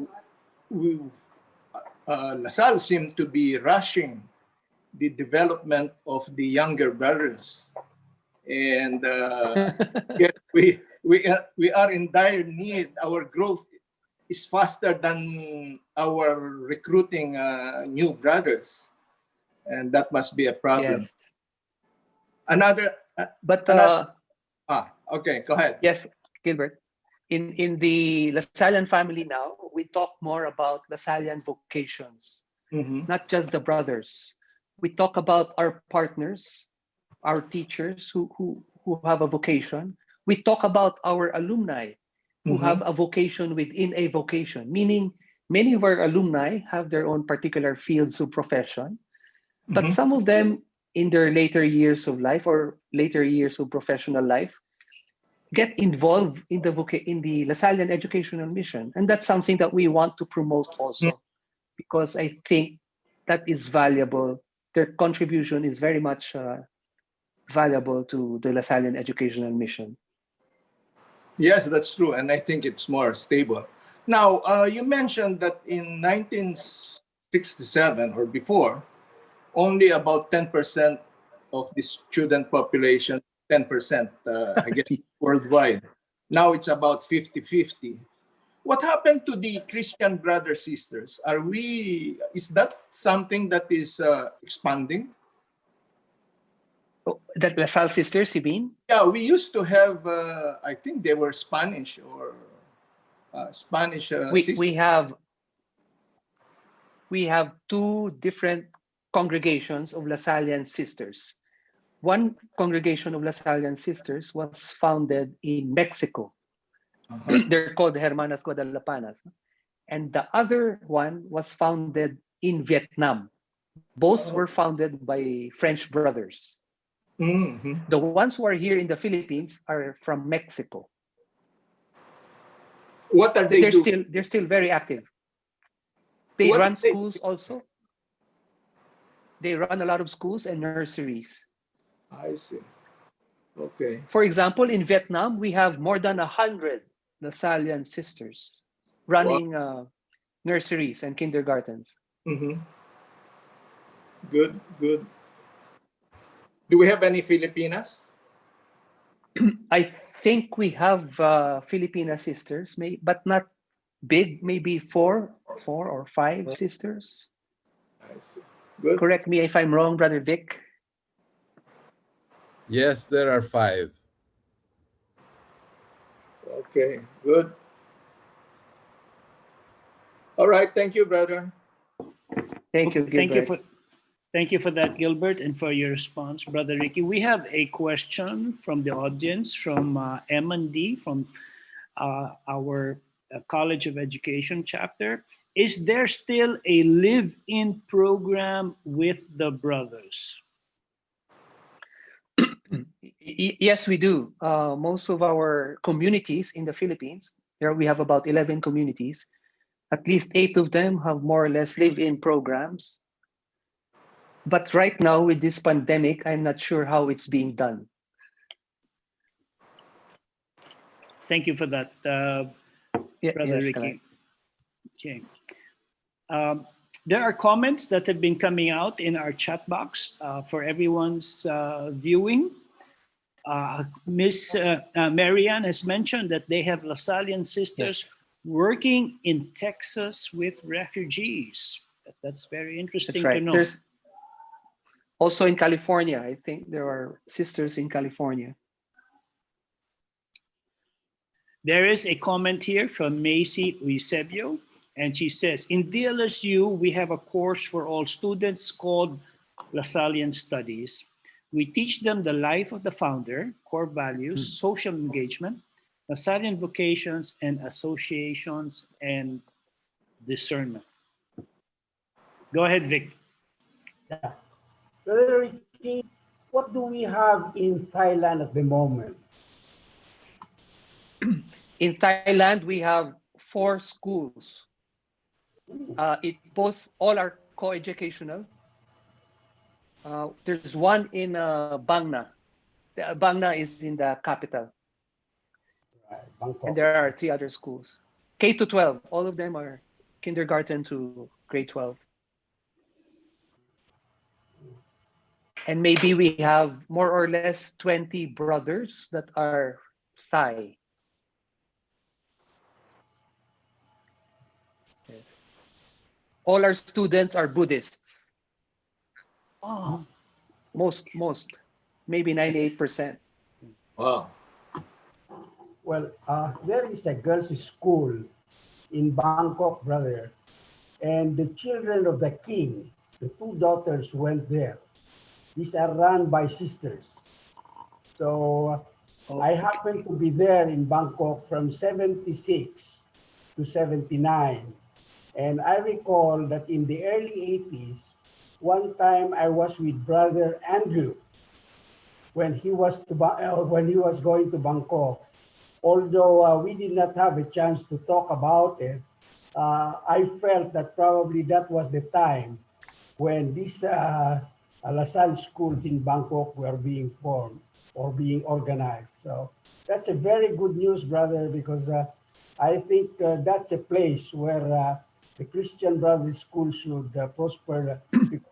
LaSalle seemed to be rushing the development of the younger brothers. And yes, we are in dire need. Our growth is faster than our recruiting new brothers. And that must be a problem. Yes. Another, okay, go ahead. Yes, Gilbert. In the Lasallian family now, we talk more about Lasallian vocations, not just the brothers. We talk about our partners, our teachers who have a vocation. We talk about our alumni who have a vocation within a vocation, meaning many of our alumni have their own particular fields of profession, but some of them in their later years of life or later years of professional life get involved in the Lasallian Educational Mission. And that's something that we want to promote also, because I think that is valuable. Their contribution is very much valuable to the Lasallian Educational Mission. Yes, that's true. And I think it's more stable. Now, you mentioned that in 1967 or before, only about 10% of the student population, 10%, I guess, worldwide. Now it's about 50-50. What happened to the Christian brothers, sisters? Is that something that is expanding? Oh, that LaSalle sisters, you mean? Yeah, we used to have, I think they were Spanish or Spanish sisters. We have 2 different congregations of Lasallian sisters. One congregation of Lasallian sisters was founded in Mexico. They're called Hermanas Guadalapanas. And the other one was founded in Vietnam. Both were founded by French brothers. The ones who are here in the Philippines are from Mexico. What are they doing? They're still very active. They run schools also. They run a lot of schools and nurseries. I see. Okay. For example, in Vietnam, we have more than 100 Lasallian sisters running nurseries and kindergartens. Good, good. Do we have any Filipinas? I think we have Filipina sisters, but not big, maybe 4 or 5 sisters. I see. Good. Correct me if I'm wrong, Brother Vic. Yes, there are 5. Okay, good. All right, thank you, brother. Thank you, Gilbert. Thank you for that, Gilbert, and for your response, Brother Ricky. We have a question from the audience, from M&D, from our College of Education chapter. Is there still a live-in program with the brothers? Yes, we do. Most of our communities in the Philippines, there we have about 11 communities. At least 8 of them have more or less live-in programs. But right now with this pandemic, I'm not sure how it's being done. Thank you for that, Brother yes, Ricky. Okay. There are comments that have been coming out in our chat box for everyone's viewing. Miss Marianne has mentioned that they have Lasallian sisters working in Texas with refugees. That's very interesting to know. There's also in California, I think there are sisters in California. There is a comment here from Macy Eusebio, and she says, in DLSU, we have a course for all students called Lasallian Studies. We teach them the life of the founder, core values, social engagement, Lasallian vocations and associations, and discernment. Go ahead, Vic. Yeah. Brother Ricky, what do we have in Thailand at the moment? In Thailand, we have 4 schools. All are co-educational. There's one in Bang Na. Bang Na is in the capital. Right, Bangkok. And there are 3 other schools. K to 12, all of them are kindergarten to grade 12. And maybe we have more or less 20 brothers that are Thai. Yes. All our students are Buddhists. Oh, Most, maybe 98%. Wow. Well, there is a girls' school in Bangkok, brother, and the children of the king, the 2 daughters went there. These are run by sisters. So I happened to be there in Bangkok from 76 to 79. And I recall that in the early 80s, one time I was with Brother Andrew when he was going to Bangkok. Although we did not have a chance to talk about it, I felt that probably that was the time when these La Salle schools in Bangkok were being formed or being organized. So that's a very good news, brother, because I think that's a place where the Christian Brothers School should prosper.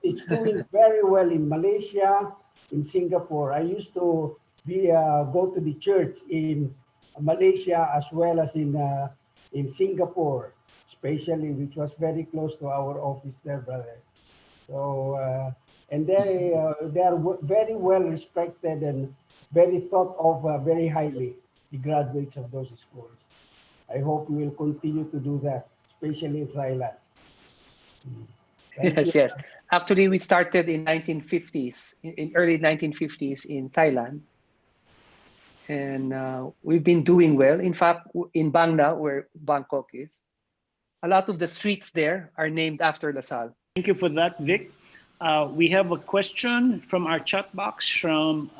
It's doing very well in Malaysia, in Singapore. I used to go to the church in Malaysia as well as in Singapore, especially, which was very close to our office there, brother. So and they are very well respected and very thought of very highly, the graduates of those schools. I hope we will continue to do that, especially in Thailand. Yes, yes. Actually, we started in 1950s, in early 1950s in Thailand. And we've been doing well. In fact, in Bang Na, where Bangkok is, a lot of the streets there are named after La Salle. thank you for that, Vic. We have a question from our chat box from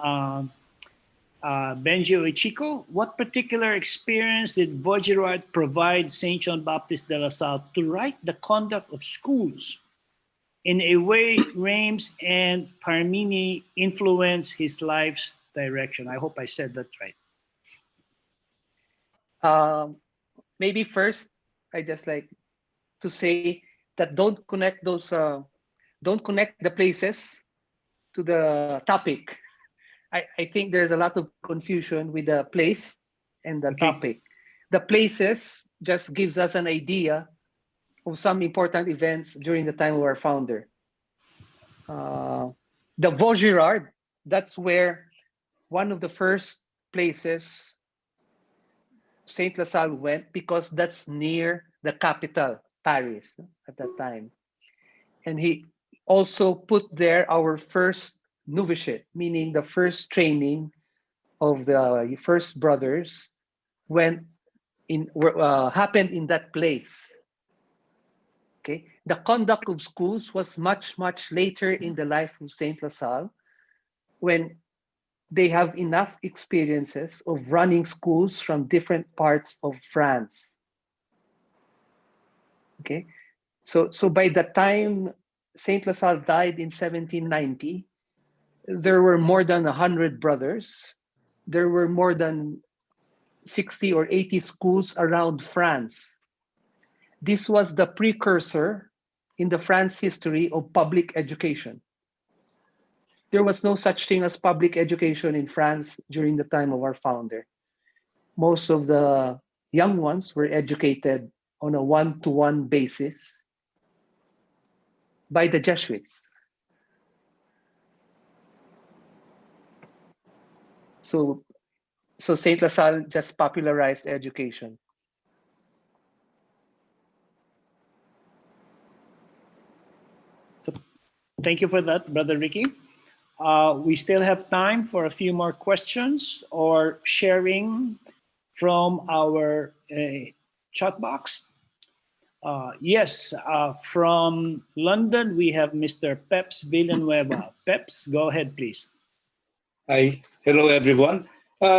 Benji Oichiko. What particular experience did Vaugirard provide St. John Baptist de La Salle to write the conduct of schools in a way Reims and Parmeni influence his life's direction? I hope I said that right. Maybe first, I just like to say that don't connect the places to the topic. I think there's a lot of confusion with the place and the topic. The places just gives us an idea of some important events during the time of our founder. The Vaugirard, that's where one of the first places Saint La Salle went, because that's near the capital, Paris, at that time. And he also put there our first novitiate, meaning the first training of the first brothers happened in that place. Okay, the conduct of schools was much later in the life of Saint La Salle, when they have enough experiences of running schools from different parts of France. Okay, so by the time Saint La Salle died in 1790, there were more than 100 brothers. There were more than 60 or 80 schools around France. This was the precursor in the France history of public education. There was no such thing as public education in France during the time of our founder. Most of the young ones were educated on a one-to-one basis by the Jesuits. So Saint La Salle just popularized education. Thank you for that, Brother Ricky. We still have time for a few more questions or sharing from our chat box. Yes, from London, we have Mr. Peps Villanueva. Peps, go ahead, please. Hi, hello everyone.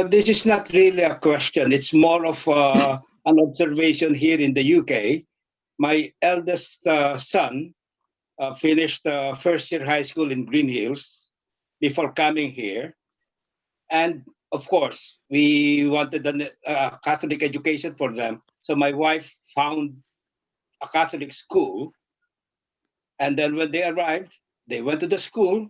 This is not really a question. It's more of an observation here in the UK. My eldest son finished first year high school in Green Hills before coming here. And of course, we wanted a Catholic education for them. So my wife found a Catholic school. And then when they arrived, they went to the school.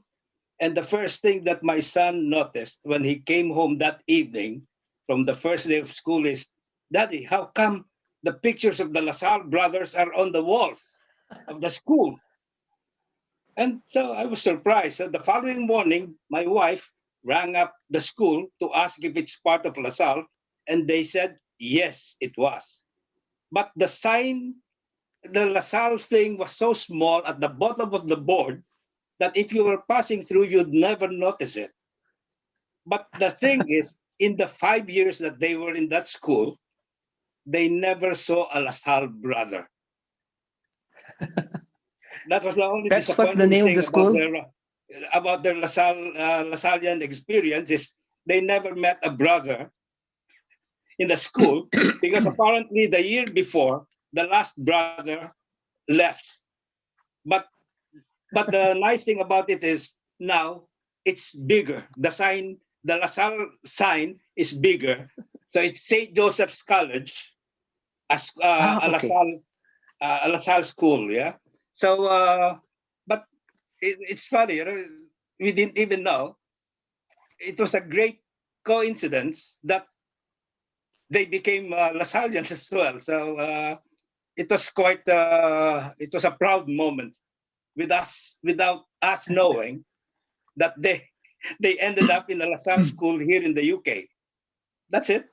And the first thing that my son noticed when he came home that evening from the first day of school is, Daddy, how come the pictures of the La Salle brothers are on the walls of the school? And so I was surprised. So the following morning, my wife rang up the school to ask if it's part of La Salle. And they said, yes, it was. But the sign, the La Salle thing was so small at the bottom of the board that if you were passing through, you'd never notice it. But the thing is, in the 5 years that they were in that school, they never saw a La Salle brother. That was the only That's what's the disappointing name of thing the school? about their Lasallian experience is they never met a brother in the school because apparently the year before, the last brother left. But the nice thing about it is now it's bigger. The sign, the La Salle sign is bigger. So it's St. Joseph's College, as a La Salle school, yeah. So, but it's funny, you know, we didn't even know. It was a great coincidence that they became Lasallians as well. So it was quite, it was a proud moment with us, without us knowing that they ended up in a La Salle school here in the UK. That's it.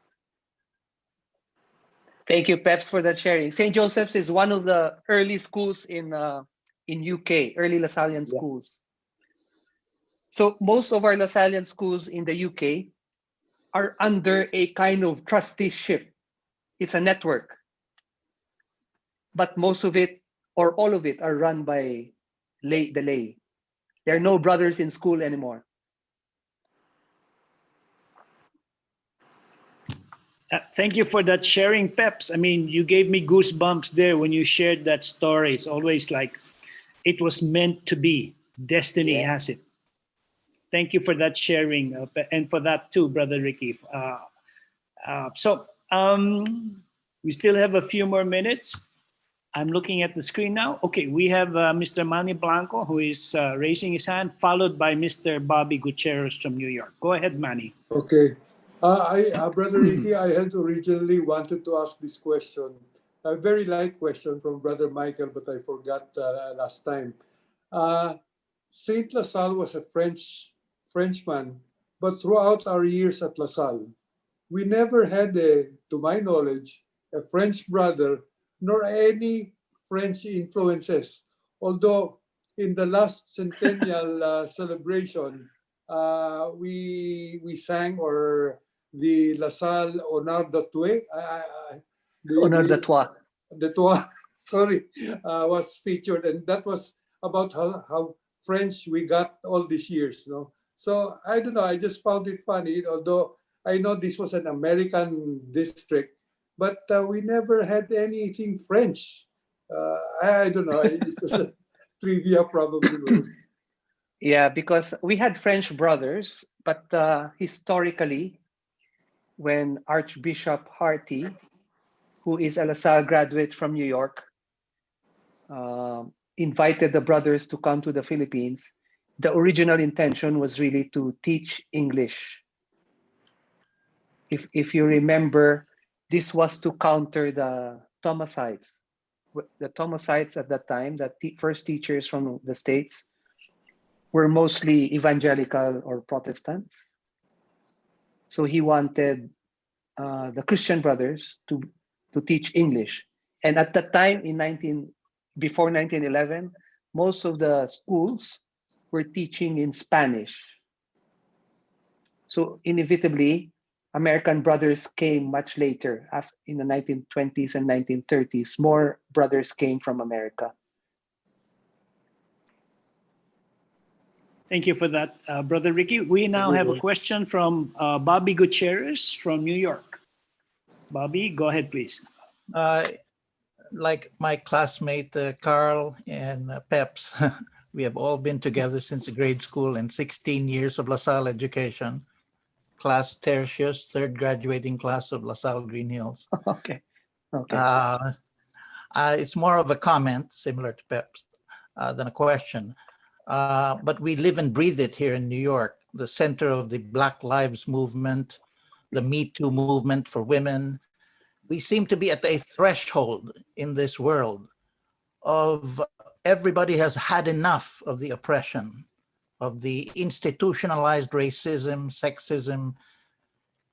Thank you, Peps, for that sharing. St. Joseph's is one of the early schools in UK, early Lasallian schools. So most of our Lasallian schools in the UK are under a kind of trusteeship. It's a network. But most of it, or all of it, are run by the lay. There are no brothers in school anymore. Thank you for that sharing, Peps. I mean, you gave me goosebumps there when you shared that story. It's always like it was meant to be. Destiny has it. Thank you for that sharing, and for that too, Brother Ricky. We still have a few more minutes. I'm looking at the screen now. Okay, we have Mr. Manny Blanco, who is raising his hand, followed by Mr. Bobby Gutierrez from New York. Go ahead, Manny. Okay. Brother Ricky, I had originally wanted to ask this question. A very light question from Brother Michael, but I forgot last time. Saint La Salle was a Frenchman, but throughout our years at La Salle, we never had, to my knowledge, a French brother, nor any French influences. Although in the last centennial celebration, we sang, or the La Salle Honor de Toi, Honor de Toi. De Toi, sorry, was featured, and that was about how French we got all these years, no? So I don't know, I just found it funny, although I know this was an American district, but we never had anything French. I don't know, it's just a trivia probably. Yeah, because we had French brothers, but historically, when Archbishop Harty, who is a La Salle graduate from New York, invited the brothers to come to the Philippines, the original intention was really to teach English. If you remember, this was to counter the Thomasites. The Thomasites at that time, the first teachers from the States, were mostly evangelical or Protestants. So he wanted the Christian brothers to teach English. And at that time, before 1911, most of the schools were teaching in Spanish. So inevitably, American brothers came much later, in the 1920s and 1930s. More brothers came from America. Thank you for that, Brother Ricky. We now have a question from Bobby Gutierrez from New York. Bobby, go ahead, please. Like my classmate Carl and Peps, we have all been together since grade school and 16 years of La Salle education. Class tertius, third graduating class of La Salle Green Hills. Okay. It's more of a comment, similar to Peps, than a question. But we live and breathe it here in New York, the center of the Black Lives Movement, the Me Too movement for women. We seem to be at a threshold in this world of everybody has had enough of the oppression, of the institutionalized racism, sexism.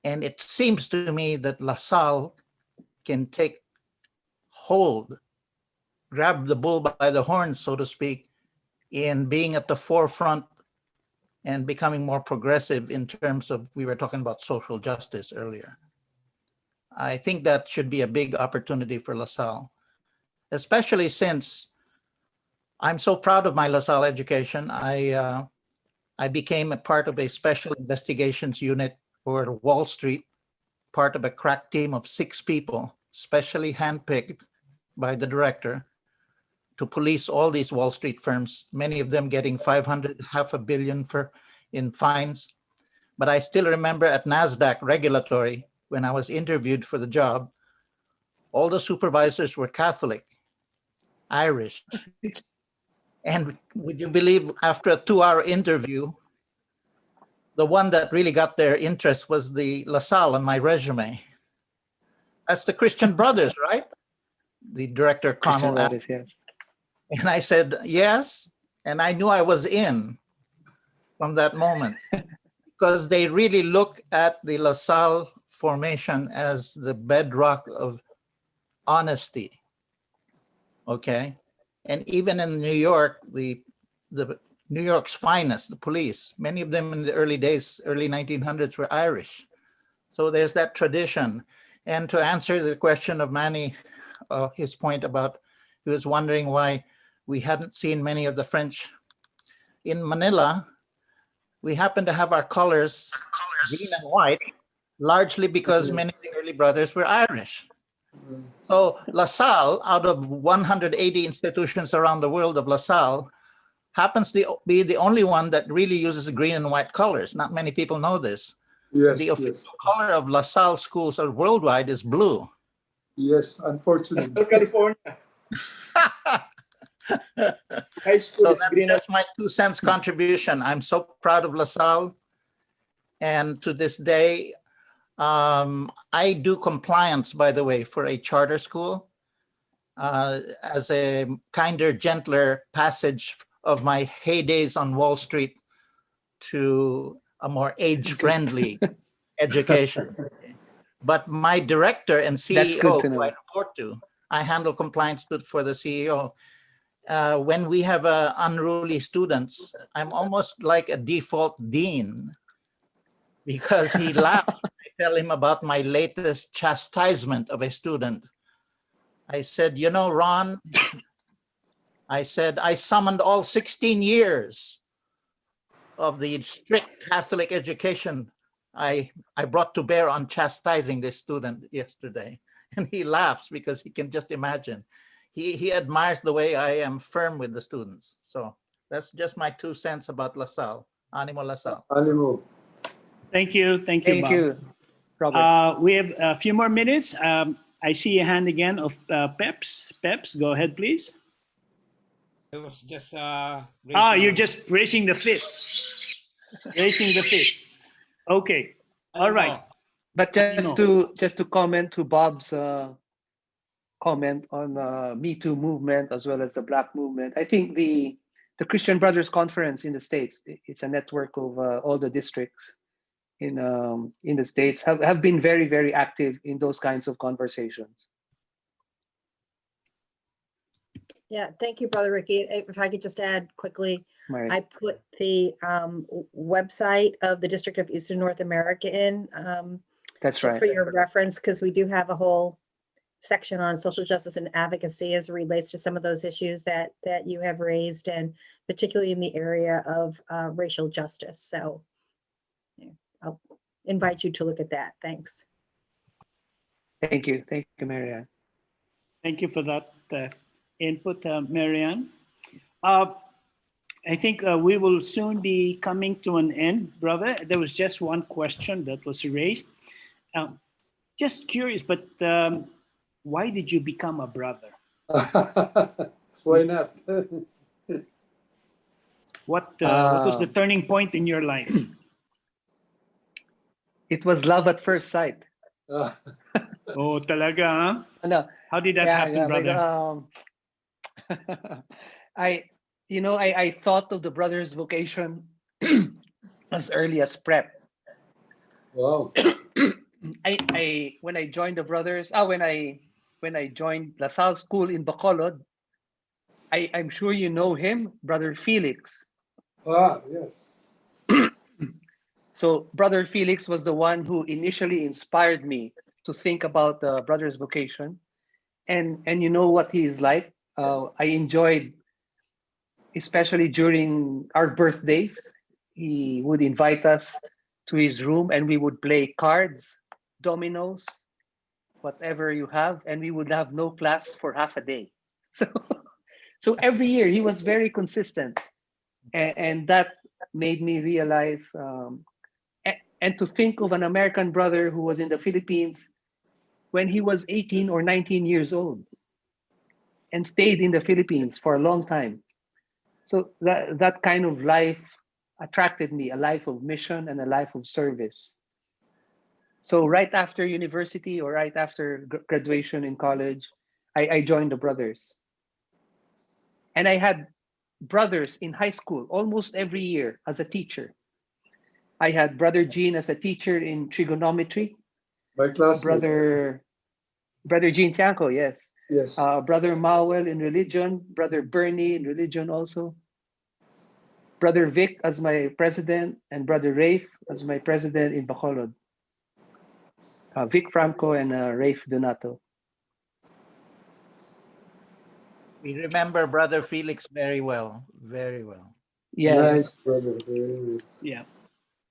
And it seems to me that La Salle can take hold, grab the bull by the horns, so to speak, in being at the forefront and becoming more progressive in terms of, we were talking about social justice earlier. I think that should be a big opportunity for La Salle, especially since I'm so proud of my La Salle education. I became a part of a special investigations unit for Wall Street, part of a crack team of 6 people, specially handpicked by the director to police all these Wall Street firms, many of them getting 500, $500 million in fines. But I still remember at NASDAQ regulatory, when I was interviewed for the job, all the supervisors were Catholic, Irish. And would you believe, after a 2-hour interview, the one that really got their interest was the La Salle on my resume. That's the Christian Brothers, right? The director, Connell asked. Yes. And I said, yes. And I knew I was in from that moment because they really look at the La Salle formation as the bedrock of honesty. Okay. And even in New York, the New York's finest, the police, many of them in the early days, early 1900s were Irish. So there's that tradition. And to answer the question of Manny, his point about, he was wondering why we hadn't seen many of the French in Manila. We happen to have our colors, green and white, largely because many of the early brothers were Irish. So La Salle, out of 180 institutions around the world of La Salle, happens to be the only one that really uses green and white colors. Not many people know this. Yes, The official color of La Salle schools worldwide is blue. Yes, unfortunately. California. High school So is that's green. just my 2 cents contribution. I'm so proud of La Salle. And to this day, I do compliance, by the way, for a charter school as a kinder, gentler passage of my heydays on Wall Street to a more age-friendly education. But my director and CEO, who I report to, I handle compliance for the CEO. When we have unruly students, I'm almost like a default dean because he laughs when I tell him about my latest chastisement of a student. I said, you know, Ron, I said, I summoned all 16 years of the strict Catholic education I brought to bear on chastising this student yesterday. And he laughs because he can just imagine. He admires the way I am firm with the students. So that's just my 2 cents about La Salle. Animo La Salle. Animo. Thank you. Thank you, Thank Bob. you, Robert. We have a few more minutes. I see a hand again of Peps. Peps, go ahead, please. I was just You're just raising the fist. Raising the fist. Okay. All right. But just to comment to Bob's comment on Me Too movement as well as the Black movement, I think the Christian Brothers Conference in the States, it's a network of all the districts in the States, have been very, very active in those kinds of conversations. Yeah, thank you, Brother Ricky. If I could just add quickly, Right. I put the website of the District of Eastern North America in That's Just right. for your reference, because we do have a whole section on social justice and advocacy as it relates to some of those issues that you have raised, and particularly in the area of racial justice. So yeah, I'll invite you to look at that. Thanks. Thank you, Marianne. Thank you for that input, Marianne. I think we will soon be coming to an end, brother. There was just one question that was raised. Just curious, but why did you become a brother? Why not? What was the turning point in your life? It was love at first sight. Oh, talaga, huh? No, How did that happen, brother? I thought of the brothers' vocation as early as prep. Wow. When I joined the brothers, when I joined La Salle School in Bacolod, I'm sure you know him, Brother Felix. Yes. So Brother Felix was the one who initially inspired me to think about the brothers' vocation, and you know what he is like. I enjoyed, especially during our birthdays, he would invite us to his room and we would play cards, dominoes, whatever you have, and we would have no class for half a day. So every year he was very consistent, and that made me realize, and to think of an American brother who was in the Philippines when he was 18 or 19 years old and stayed in the Philippines for a long time. So that kind of life attracted me, a life of mission and a life of service. So right after university or right after graduation in college, I joined the brothers. And I had brothers in high school almost every year as a teacher. I had Brother Gene as a teacher in trigonometry. My classmate. Brother Gene Tianco, yes. Yes. Brother Mawel in religion, Brother Bernie in religion also. Brother Vic as my president, and Brother Rafe as my president in Bacolod. Vic Franco and Rafe Donato. We remember Brother Felix very well, very well. Yeah. Nice, brother. Yeah,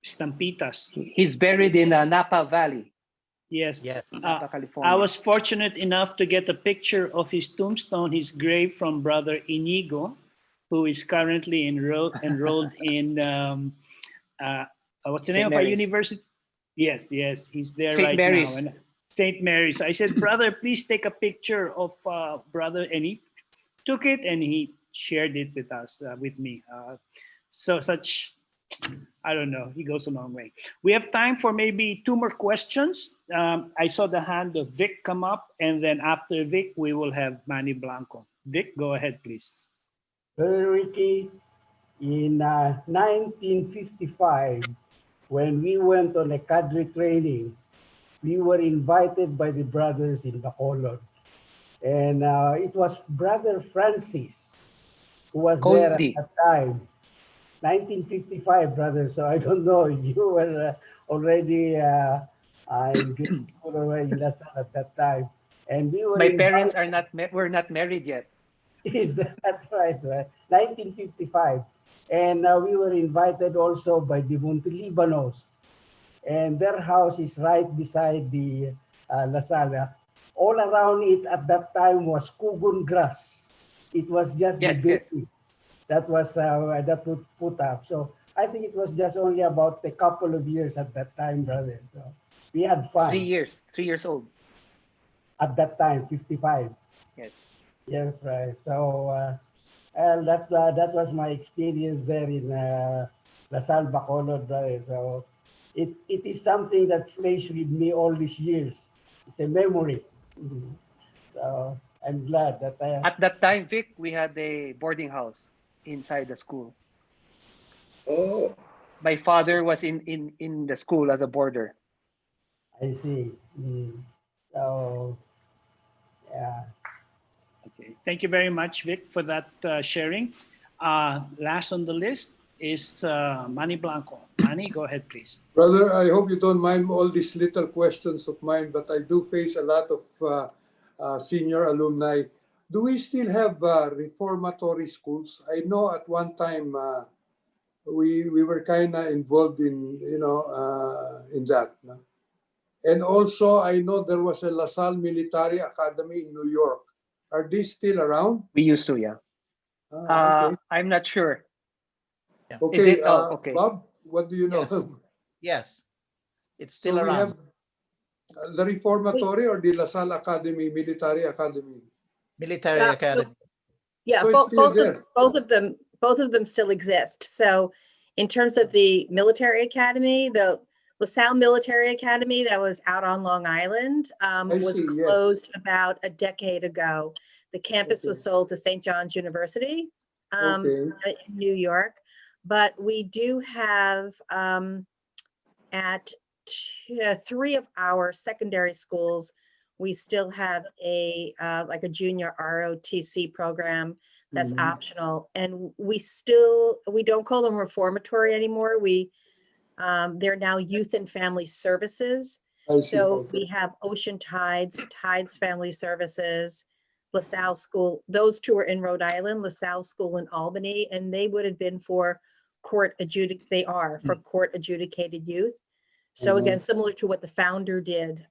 Stampitas. He's buried in Napa Valley. Yes. Yes. Napa, California. I was fortunate enough to get a picture of his tombstone, his grave, from Brother Inigo, who is currently enrolled in what's the name of our university? Yes, he's there St. right Mary's. now. And St. Mary's. I said, brother, please take a picture of brother, and he took it and he shared it with us, with me. I don't know, he goes a long way. We have time for maybe 2 more questions. I saw the hand of Vic come up, and then after Vic, we will have Manny Blanco. Vic, go ahead, please. Brother Ricky, in 1955, when we went on a cadre training, we were invited by the brothers in Bacolod. And it was Brother Francis who was there at that time. 1955, brother. So I don't know if you were already in grade school or in La Salle at that time. And we were My parents were not married yet. That's right, right. 1955. And we were invited also by the Montelibanos. And their house is right beside the La Salle. All around it at that time was kugun grass. It was just the baby that was put up. So I think it was just only about a couple of years at that time, brother. So we had fun. 3 years old. At that time, 55. Yes. Yes, right. So that was my experience there in La Salle, Bacolod, brother. So it is something that stays with me all these years. It's a memory. So I'm glad that At that time, Vic, we had a boarding house inside the school. Oh. My father was in the school as a boarder. I see. So, yeah. Okay. Thank you very much, Vic, for that sharing. Last on the list, is Manny Blanco. Manny, go ahead, please. Brother, I hope you don't mind all these little questions of mine, but I do face a lot of senior alumni. Do we still have reformatory schools? I know at one time we were kind of involved in, in that. No? And also, I know there was a La Salle Military Academy in New York. Are they still around? We used to, yeah. Okay. I'm not sure. Okay, Is it? Oh, okay. Bob, what do you know? Yes. Yes, it's still So we around. have the Reformatory or the La Salle Academy, Military Academy? Military Yeah, so- Academy. Yeah, So it's still there. both of them still exist. So in terms of the military academy, the LaSalle Military Academy that was out on Long Island was see, yes. closed about a decade ago. The campus was Okay. sold to St. John's University Okay. in New York. But we do have at 3 of our secondary schools, we still have a like a junior ROTC program that's Mhm. optional, and we don't call them reformatory anymore. They're now youth and family services. I see. So Okay. we have Ocean Tides Family Services, LaSalle School. Those two are in Rhode Island, LaSalle School in Albany, and they would have been for court adjudicated youth. So again, similar to what the founder did,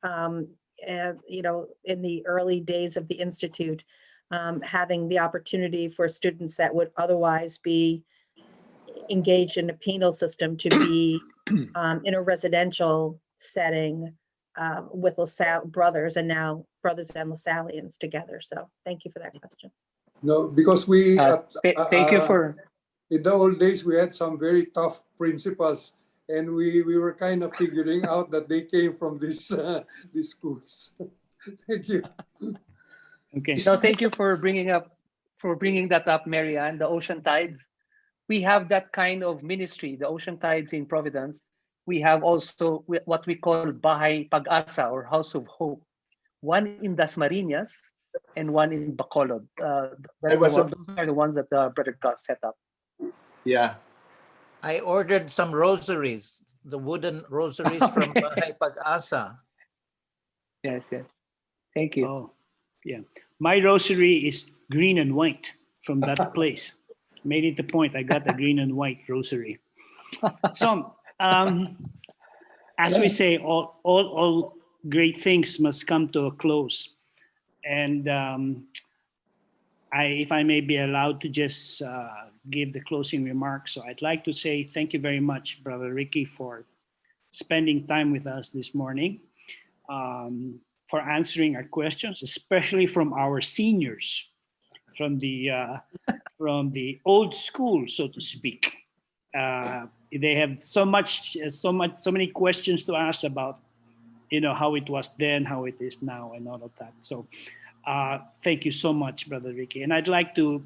in the early days of the Institute, having the opportunity for students that would otherwise be engaged in a penal system to be in a residential setting with LaSalle Brothers, and now Brothers and Lasallians together. So thank you for that question. No, because we Thank you for. in the old days we had some very tough principals, and we were kind of figuring out that they came from these schools. Thank you. Okay. No, thank you for bringing that up, Mary Ann. The Ocean Tides, we have that kind of ministry. The Ocean Tides in Providence. We have also what we call Bahay Pag-asa or House of Hope. One in Dasmariñas and one in Bacolod. Those are the ones that Brother Gus set up. Yeah. I ordered some rosaries, the wooden rosaries from Bahay Pag-asa. Yes. Thank you. Oh, yeah. My rosary is green and white from that place. Made it the point. I got the green and white rosary. So, as we say, all great things must come to a close. And if I may be allowed to just give the closing remarks. So I'd like to say thank you very much, Brother Ricky, for spending time with us this morning, for answering our questions, especially from our seniors, from the old school, so to speak. They have so many questions to ask about, how it was then, how it is now, and all of that. So thank you so much, Brother Ricky. And I'd like to,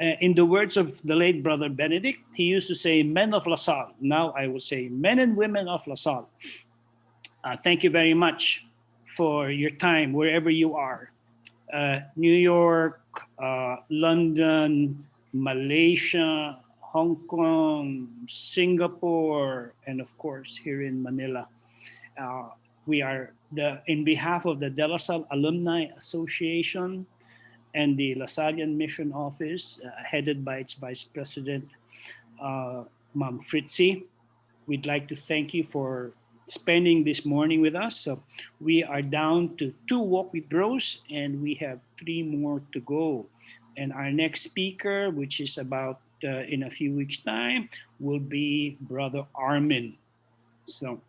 in the words of the late Brother Benedict, he used to say, men of La Salle. Now I will say, men and women of La Salle. Thank you very much for your time, wherever you are. New York, London, Malaysia, Hong Kong, Singapore, and of course here in Manila. We are in behalf of the De La Salle Alumni Association and the Lasallian Mission Office, headed by its Vice President, Ma'am Fritzi. We'd like to thank you for spending this morning with us. So we are down to 2 Walk with Bros, and we have 3 more to go. And our next speaker, which is about in a few weeks' time, will be Brother Armin. So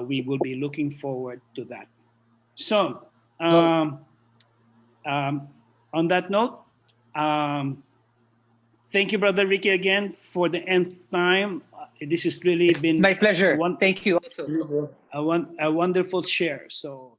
we will be looking forward to that. So on that note, thank you, Brother Ricky, again for the nth time. This has really been my pleasure. Thank you also. a wonderful share. So